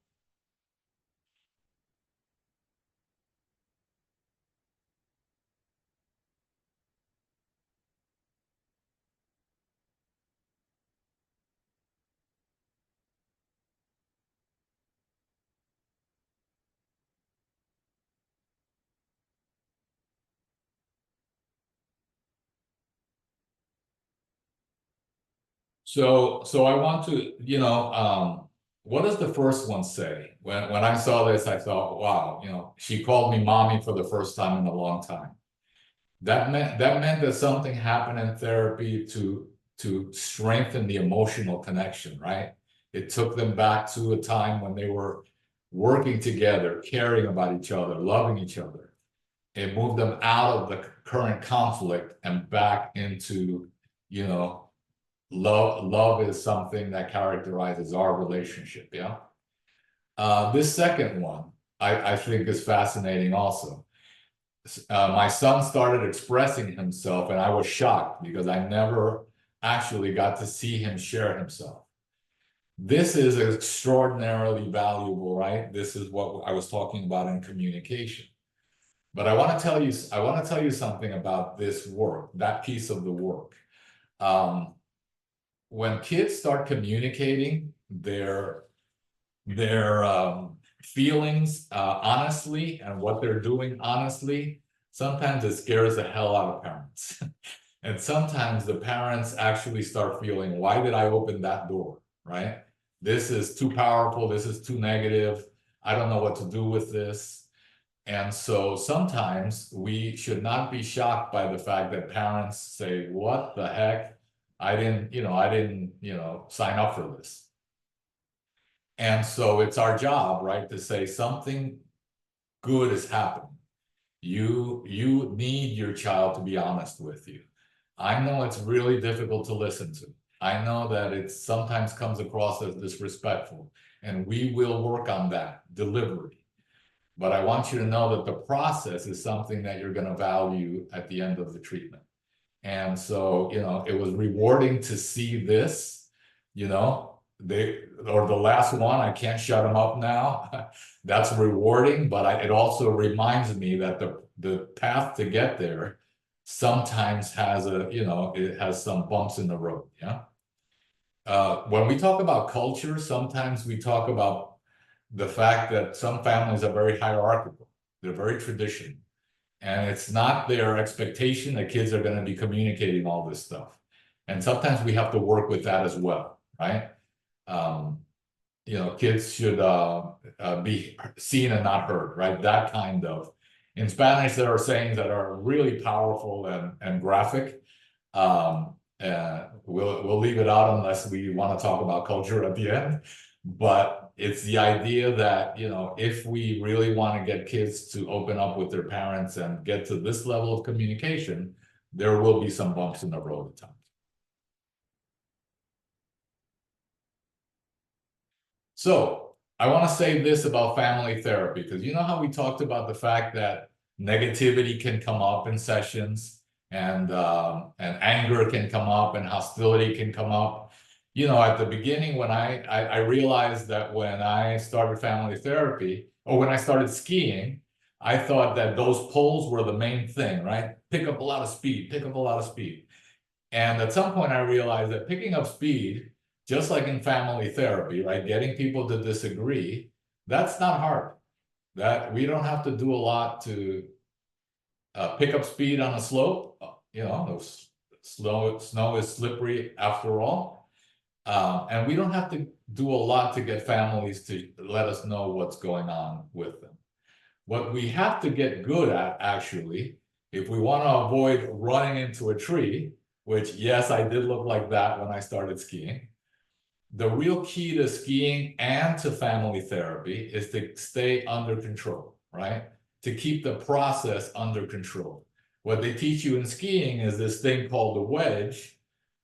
So I want to, what does the first one say? When I saw this, I thought, wow, she called me mommy for the first time in a long time. That meant that something happened in therapy to strengthen the emotional connection, right? It took them back to a time when they were working together, caring about each other, loving each other. It moved them out of the current conflict and back into, love is something that characterizes our relationship. Yeah. This second one, I think is fascinating also. My son started expressing himself and I was shocked because I never actually got to see him share himself. This is extraordinarily valuable, right? This is what I was talking about in communication. But I want to tell you something about this work, that piece of the work. When kids start communicating their feelings honestly and what they're doing honestly, sometimes it scares the hell out of parents. And sometimes the parents actually start feeling, why did I open that door, right? This is too powerful, this is too negative, I don't know what to do with this. And so sometimes we should not be shocked by the fact that parents say, what the heck? I didn't sign up for this. And so it's our job, right, to say something good is happening. You need your child to be honest with you. I know it's really difficult to listen to. I know that it sometimes comes across as disrespectful, and we will work on that delivery. But I want you to know that the process is something that you're going to value at the end of the treatment. And so, it was rewarding to see this, the last one, I can't shut them up now. That's rewarding, but it also reminds me that the path to get there sometimes has it has some bumps in the road. Yeah. When we talk about culture, sometimes we talk about the fact that some families are very hierarchical. They're very traditional. And it's not their expectation that kids are going to be communicating all this stuff. And sometimes we have to work with that as well, right? Kids should be seen and not heard, right? That kind of. In Spanish, there are sayings that are really powerful and graphic. We'll leave it out unless we want to talk about culture at the end. But it's the idea that, if we really want to get kids to open up with their parents and get to this level of communication, there will be some bumps in the road at times. So I want to say this about family therapy, because you know how we talked about the fact that negativity can come up in sessions, and anger can come up, and hostility can come up. At the beginning, when I realized that when I started family therapy, or when I started skiing, I thought that those poles were the main thing, right? Pick up a lot of speed, pick up a lot of speed. And at some point I realized that picking up speed, just like in family therapy, right? Getting people to disagree, that's not hard. That we don't have to do a lot to pick up speed on a slope. Snow is slippery after all. And we don't have to do a lot to get families to let us know what's going on with them. What we have to get good at, actually, if we want to avoid running into a tree, which, yes, I did look like that when I started skiing. The real key to skiing and to family therapy is to stay under control, right? To keep the process under control. What they teach you in skiing is this thing called the wedge,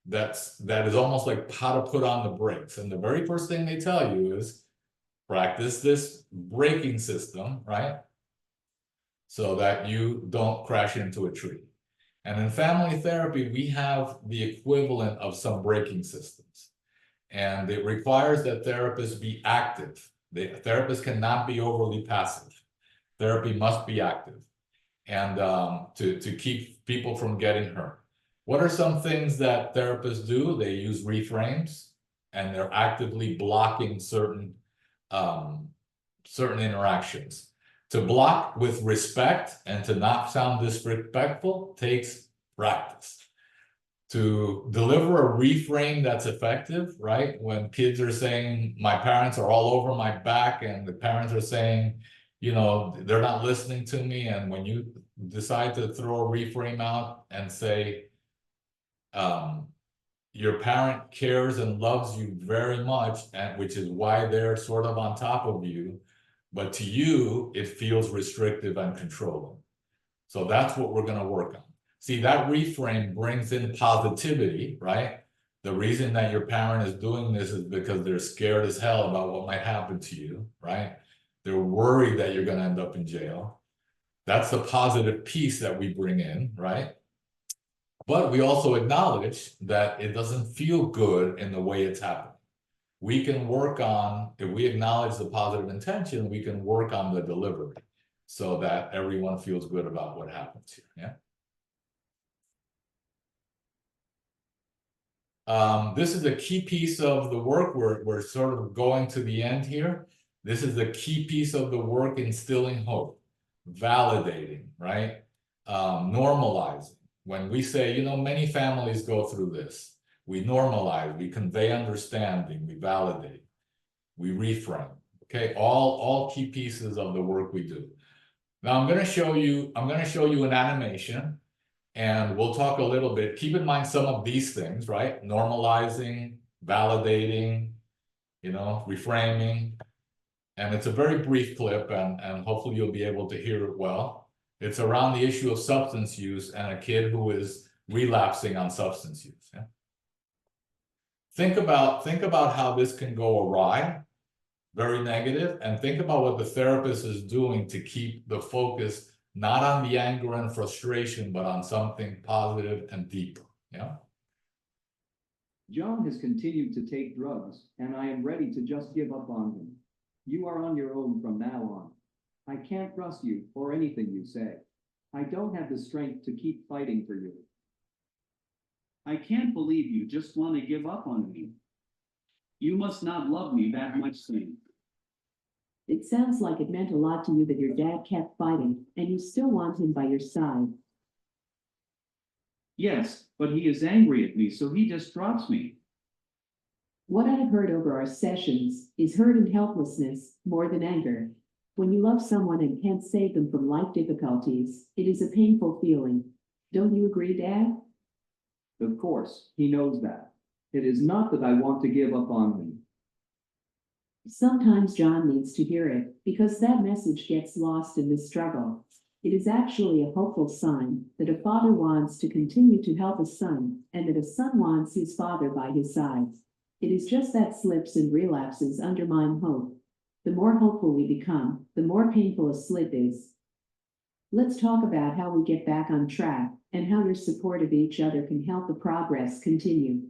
that is almost like how to put on the brakes. And the very first thing they tell you is practice this braking system, right? So that you don't crash into a tree. And in family therapy, we have the equivalent of some braking systems. And it requires that therapists be active. The therapists cannot be overly passive. Therapy must be active, and to keep people from getting hurt. What are some things that therapists do? They use reframes, and they're actively blocking certain interactions. To block with respect and to not sound disrespectful takes practice. To deliver a reframe that's effective, right? When kids are saying, my parents are all over my back, and the parents are saying, they're not listening to me. And when you decide to throw a reframe out and say, your parent cares and loves you very much, and which is why they're sort of on top of you, but to you, it feels restrictive and controlling. So that's what we're going to work on. See, that reframe brings in positivity, right? The reason that your parent is doing this is because they're scared as hell about what might happen to you, right? They're worried that you're going to end up in jail. That's the positive piece that we bring in, right? But we also acknowledge that it doesn't feel good in the way it's happening. We can work on, if we acknowledge the positive intention, we can work on the delivery so that everyone feels good about what happens here, yeah? This is a key piece of the work. We're sort of going to the end here. This is the key piece of the work: instilling hope, validating, right? Normalizing. When we say, many families go through this, we normalize, we convey understanding, we validate, we reframe. Okay, all key pieces of the work we do. Now I'm going to show you an animation. And we'll talk a little bit. Keep in mind some of these things, right? Normalizing, validating, reframing. And it's a very brief clip, and hopefully you'll be able to hear it well. It's around the issue of substance use and a kid who is relapsing on substance use. Yeah? Think about how this can go awry, very negative, and think about what the therapist is doing to keep the focus not on the anger and frustration, but on something positive and deeper, yeah? John has continued to take drugs, and I am ready to just give up on him. You are on your own from now on. I can't trust you or anything you say. I don't have the strength to keep fighting for you. I can't believe you just want to give up on me. You must not love me that much, Saint. It sounds like it meant a lot to you that your dad kept fighting, and you still want him by your side. Yes, but he is angry at me, so he just drops me. What I've heard over our sessions is hurt and helplessness more than anger. When you love someone and can't save them from life difficulties, it is a painful feeling. Don't you agree, Dad? Of course, he knows that. It is not that I want to give up on him. Sometimes John needs to hear it, because that message gets lost in this struggle. It is actually a hopeful sign that a father wants to continue to help a son, and that a son wants his father by his side. It is just that slips and relapses undermine hope. The more hopeful we become, the more painful a slip is. Let's talk about how we get back on track, and how your support of each other can help the progress continue.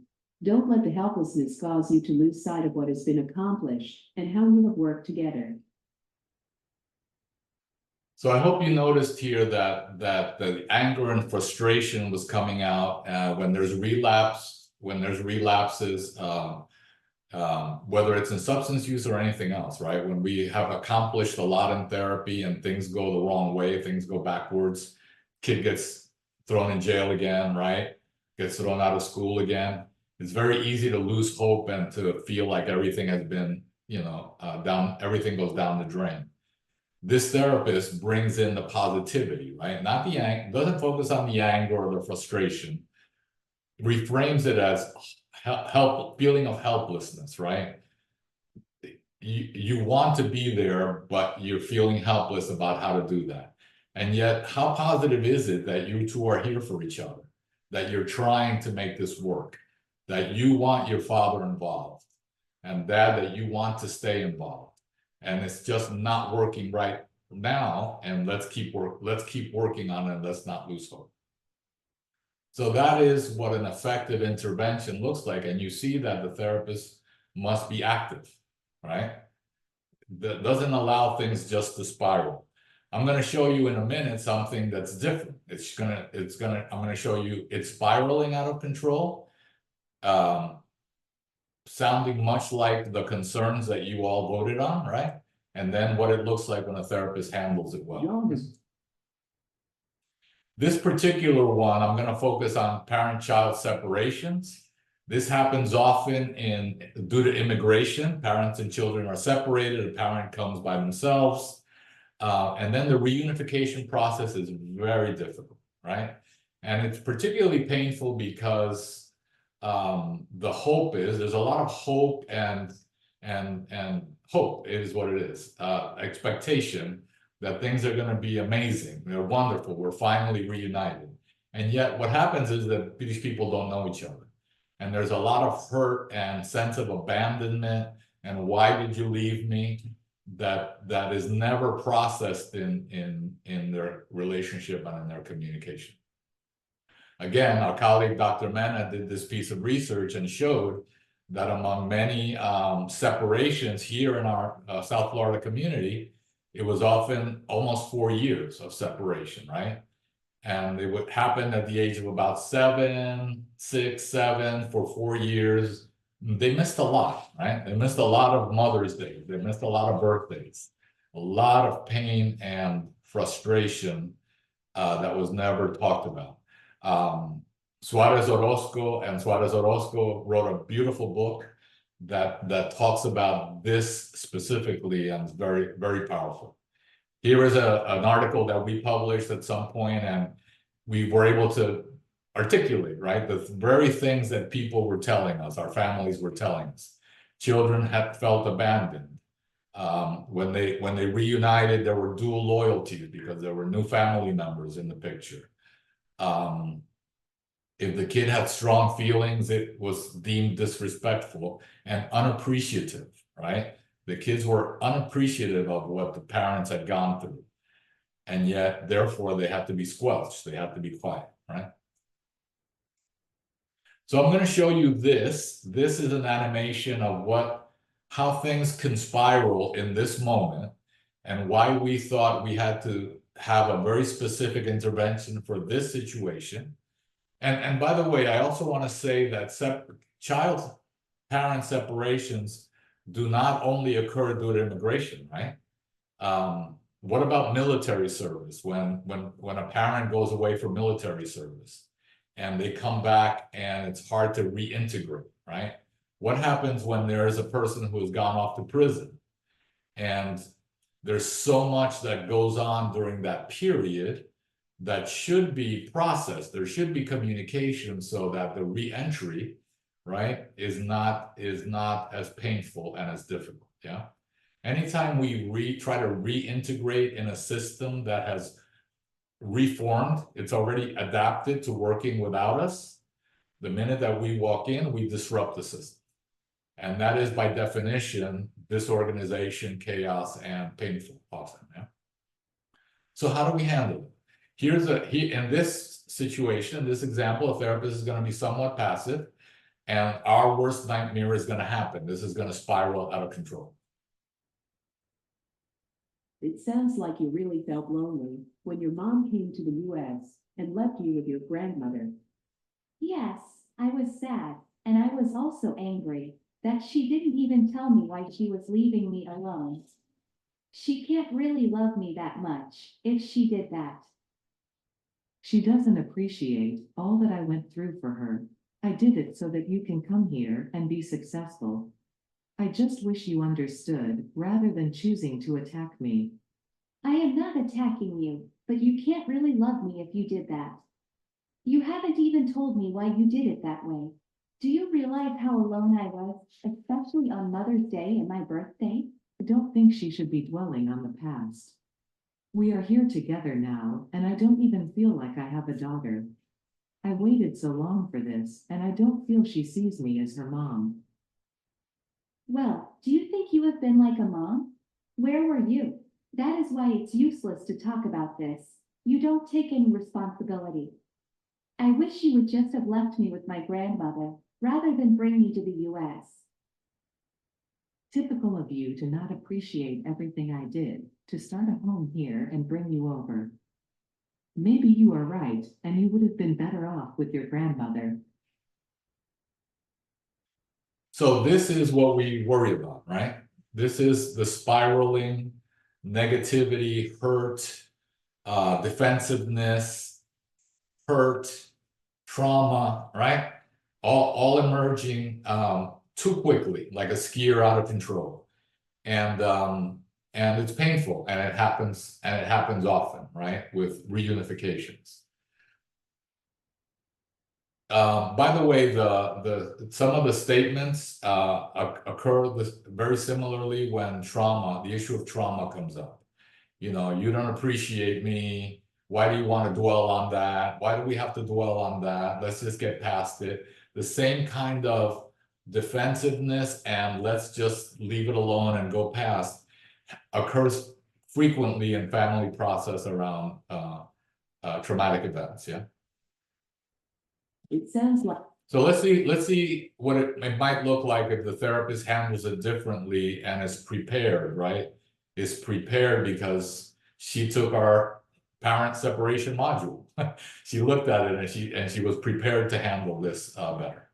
Don't let the helplessness cause you to lose sight of what has been accomplished, and how you have worked together. So I hope you noticed here that the anger and frustration was coming out when there's relapses, whether it's in substance use or anything else, right? When we have accomplished a lot in therapy and things go the wrong way, things go backwards, kid gets thrown in jail again, right? Gets thrown out of school again. It's very easy to lose hope and to feel like everything has been, everything goes down the drain. This therapist brings in the positivity, right? Not the anger, doesn't focus on the anger or the frustration, reframes it as feeling of helplessness, right? You want to be there, but you're feeling helpless about how to do that. And yet, how positive is it that you two are here for each other, that you're trying to make this work, that you want your father involved, and Dad, that you want to stay involved, and it's just not working right now, and let's keep working on it, and let's not lose hope. So that is what an effective intervention looks like, and you see that the therapist must be active, right? That doesn't allow things just to spiral. I'm going to show you in a minute something that's different. I'm going to show you it's spiraling out of control, sounding much like the concerns that you all voted on, right? And then what it looks like when a therapist handles it well. John is This particular one, I'm going to focus on parent-child separations. This happens often due to immigration. Parents and children are separated, a parent comes by themselves. And then the reunification process is very difficult, right? And it's particularly painful because the hope is, there's a lot of hope and hope is what it is, expectation that things are going to be amazing, they're wonderful, we're finally reunited. And yet what happens is that these people don't know each other. And there's a lot of hurt and sense of abandonment and why did you leave me that is never processed in their relationship and in their communication. Again, our colleague Dr. Mena did this piece of research and showed that among many separations here in our South Florida community, it was often almost 4 years of separation, right? And it would happen at the age of about 7, 6, 7 for 4 years. They missed a lot, right? They missed a lot of Mother's Day. They missed a lot of birthdays, a lot of pain and frustration that was never talked about. Suarez Orozco wrote a beautiful book that talks about this specifically and is very, very powerful. Here is an article that we published at some point, and we were able to articulate, right, the very things that people were telling us, our families were telling us. Children had felt abandoned. When they reunited, there were dual loyalties because there were new family members in the picture. If the kid had strong feelings, it was deemed disrespectful and unappreciative, right? The kids were unappreciative of what the parents had gone through. And yet, therefore, they had to be squelched. They had to be quiet, right? So I'm going to show you this. This is an animation of how things can spiral in this moment and why we thought we had to have a very specific intervention for this situation. And by the way, I also want to say that child-parent separations do not only occur due to immigration, right? What about military service? When a parent goes away for military service and they come back and it's hard to reintegrate, right? What happens when there is a person who has gone off to prison and there's so much that goes on during that period that should be processed? There should be communication so that the reentry, right, is not as painful and as difficult. Yeah. Anytime we try to reintegrate in a system that has reformed, it's already adapted to working without us. The minute that we walk in, we disrupt the system. And that is by definition, disorganization, chaos, and painful often. Yeah. So how do we handle it? In this situation, this example, a therapist is going to be somewhat passive, and our worst nightmare is going to happen. This is going to spiral out of control. It sounds like you really felt lonely when your mom came to the US and left you with your grandmother. Yes, I was sad, and I was also angry that she didn't even tell me why she was leaving me alone. She can't really love me that much if she did that. She doesn't appreciate all that I went through for her. I did it so that you can come here and be successful. I just wish you understood rather than choosing to attack me. I am not attacking you, but you can't really love me if you did that. You haven't even told me why you did it that way. Do you realize how alone I was, especially on Mother's Day and my birthday? I don't think she should be dwelling on the past. We are here together now, and I don't even feel like I have a daughter. I waited so long for this, and I don't feel she sees me as her mom. Well, do you think you have been like a mom? Where were you? That is why it's useless to talk about this. You don't take any responsibility. I wish you would just have left me with my grandmother rather than bring me to the US. Typical of you to not appreciate everything I did to start a home here and bring you over. Maybe you are right, and you would have been better off with your grandmother. So this is what we worry about, right? This is the spiraling, negativity, hurt, defensiveness, hurt, trauma, right? All emerging too quickly, like a skier out of control. And it's painful, and it happens often, right? With reunifications. By the way, some of the statements occur very similarly when the issue of trauma comes up. You know, you don't appreciate me. Why do you want to dwell on that? Why do we have to dwell on that? Let's just get past it. The same kind of defensiveness and let's just leave it alone and go past occurs frequently in family process around traumatic events. Yeah. It sounds like So let's see what it might look like if the therapist handles it differently and is prepared, right? Is prepared because she took our parent separation module. She looked at it and she was prepared to handle this better.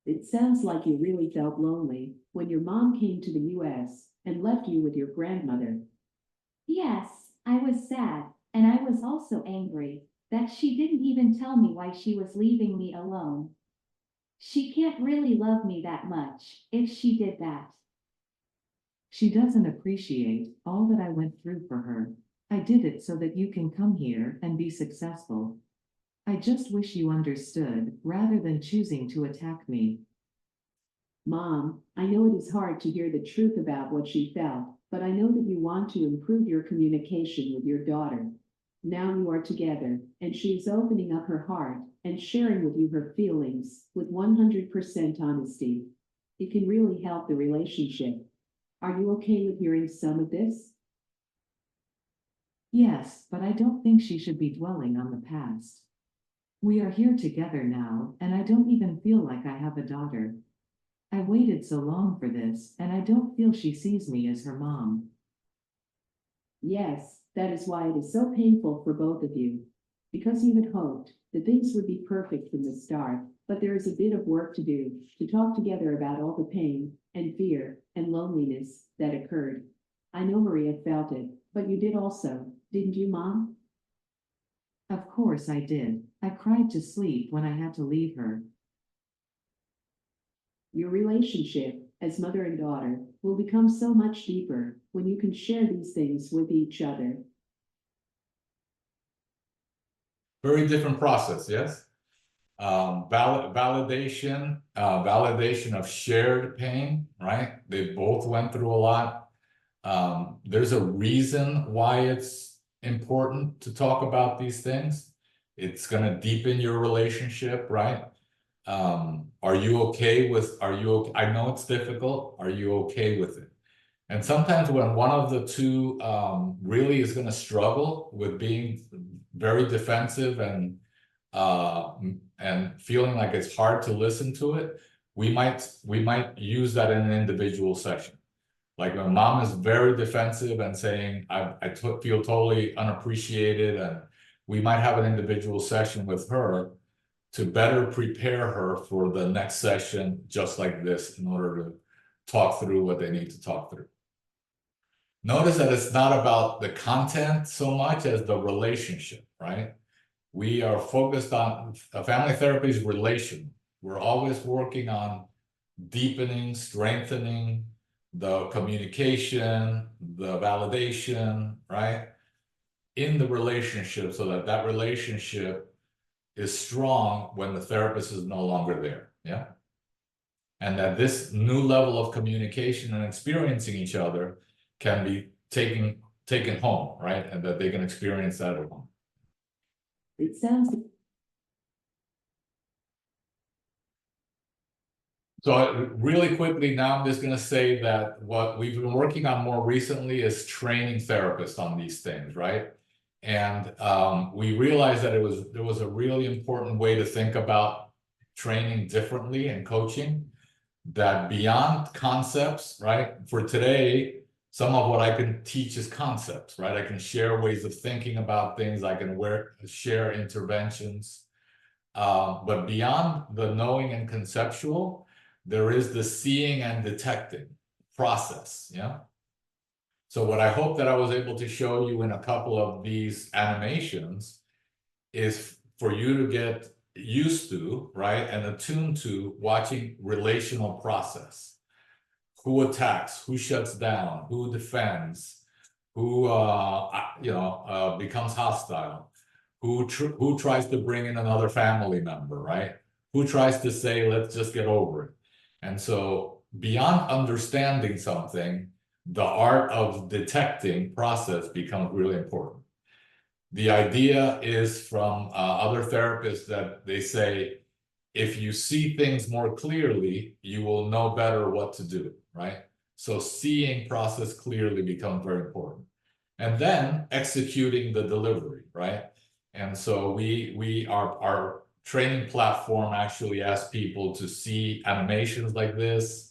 It sounds like you really felt lonely when your mom came to the US and left you with your grandmother. Yes, I was sad, and I was also angry that she didn't even tell me why she was leaving me alone. She can't really love me that much if she did that. She doesn't appreciate all that I went through for her. I did it so that you can come here and be successful. I just wish you understood rather than choosing to attack me. Mom, I know it is hard to hear the truth about what she felt, but I know that you want to improve your communication with your daughter. Now you are together, and she is opening up her heart and sharing with you her feelings with 100% honesty. It can really help the relationship. Are you okay with hearing some of this? Yes, but I don't think she should be dwelling on the past. We are here together now, and I don't even feel like I have a daughter. I waited so long for this, and I don't feel she sees me as her mom. Yes, that is why it is so painful for both of you. Because you had hoped that things would be perfect from the start, but there is a bit of work to do to talk together about all the pain and fear and loneliness that occurred. I know Maria felt it, but you did also, didn't you, Mom? Of course I did. I cried to sleep when I had to leave her. Your relationship, as mother and daughter, will become so much deeper when you can share these things with each other. Very different process, yes? Validation of shared pain, right? They both went through a lot. There's a reason why it's important to talk about these things. It's going to deepen your relationship, right? Are you okay with, I know it's difficult. Are you okay with it? And sometimes when one of the two really is going to struggle with being very defensive and feeling like it's hard to listen to it, we might use that in an individual session. Like when mom is very defensive and saying, I feel totally unappreciated, and we might have an individual session with her to better prepare her for the next session just like this in order to talk through what they need to talk through. Notice that it's not about the content so much as the relationship, right? We are focused on family therapy is relational. We're always working on deepening, strengthening the communication, the validation, right? In the relationship so that that relationship is strong when the therapist is no longer there, yeah? And that this new level of communication and experiencing each other can be taken home, right? And that they can experience that at home. It sounds So really quickly now, I'm just going to say that what we've been working on more recently is training therapists on these things, right? And we realized that there was a really important way to think about training differently and coaching, that beyond concepts, right? For today, some of what I can teach is concepts, right? I can share ways of thinking about things. I can share interventions. But beyond the knowing and conceptual, there is the seeing and detecting process, yeah? So what I hope that I was able to show you in a couple of these animations is for you to get used to, right, and attuned to watching relational process. Who attacks, who shuts down, who defends, who becomes hostile, who tries to bring in another family member, right? Who tries to say, let's just get over it. And so beyond understanding something, the art of detecting process becomes really important. The idea is from other therapists that they say, if you see things more clearly, you will know better what to do, right? So seeing process clearly becomes very important. And then executing the delivery, right? And so our training platform actually asks people to see animations like this,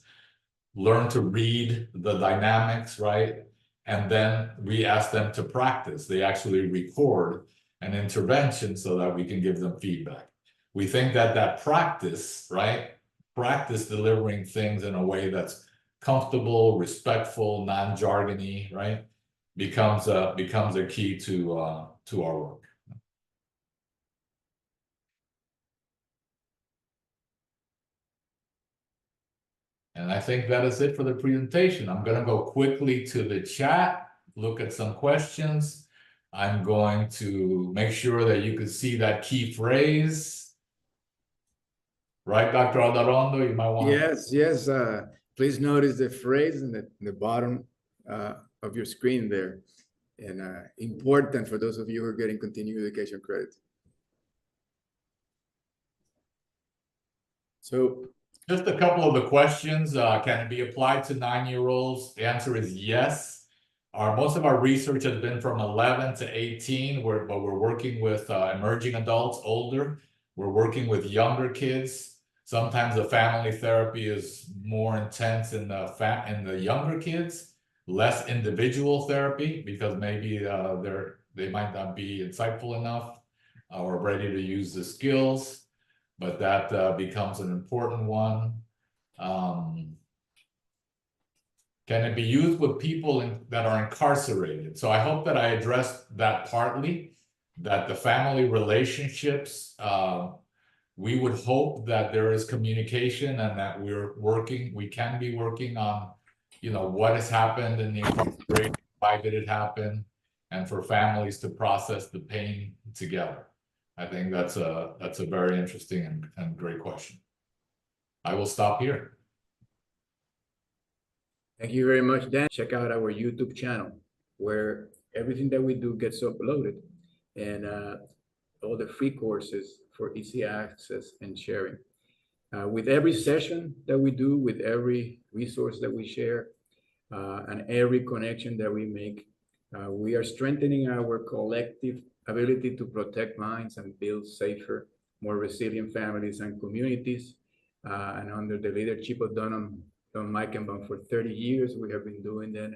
learn to read the dynamics, right? And then we ask them to practice. They actually record an intervention so that we can give them feedback. We think that practice, right? Practice delivering things in a way that's comfortable, respectful, non-jargony, right? Becomes a key to our work. And I think that is it for the presentation. I'm going to go quickly to the chat, look at some questions. I'm going to make sure that you can see that key phrase. Right, Dr. Aldarondo, you might want to... Yes. Please notice the phrase in the bottom of your screen there. And important for those of you who are getting continuing education credit. So just a couple of the questions. Can it be applied to 9-year-olds? The answer is yes. Most of our research has been from 11 to 18, but we're working with emerging adults, older. We're working with younger kids. Sometimes the family therapy is more intense in the younger kids, less individual therapy because maybe they might not be insightful enough or ready to use the skills. But that becomes an important one. Can it be used with people that are incarcerated? So I hope that I addressed that partly, that the family relationships, we would hope that there is communication and that we can be working on, what has happened in the incarceration, why did it happen, and for families to process the pain together. I think that's a very interesting and great question. I will stop here. Thank you very much, Dan. Check out our YouTube channel where everything that we do gets uploaded, and all the free courses for easy access and sharing. With every session that we do, with every resource that we share, and every connection that we make, we are strengthening our collective ability to protect minds and build safer, more resilient families and communities. And under the leadership of Don Meichenbaum for 30 years, we have been doing that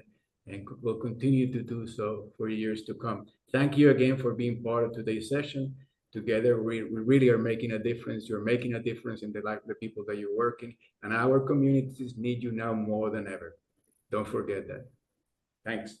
and will continue to do so for years to come. Thank you again for being part of today's session. Together, we really are making a difference. You're making a difference in the life of the people that you're working, and our communities need you now more than ever. Don't forget that. Thanks.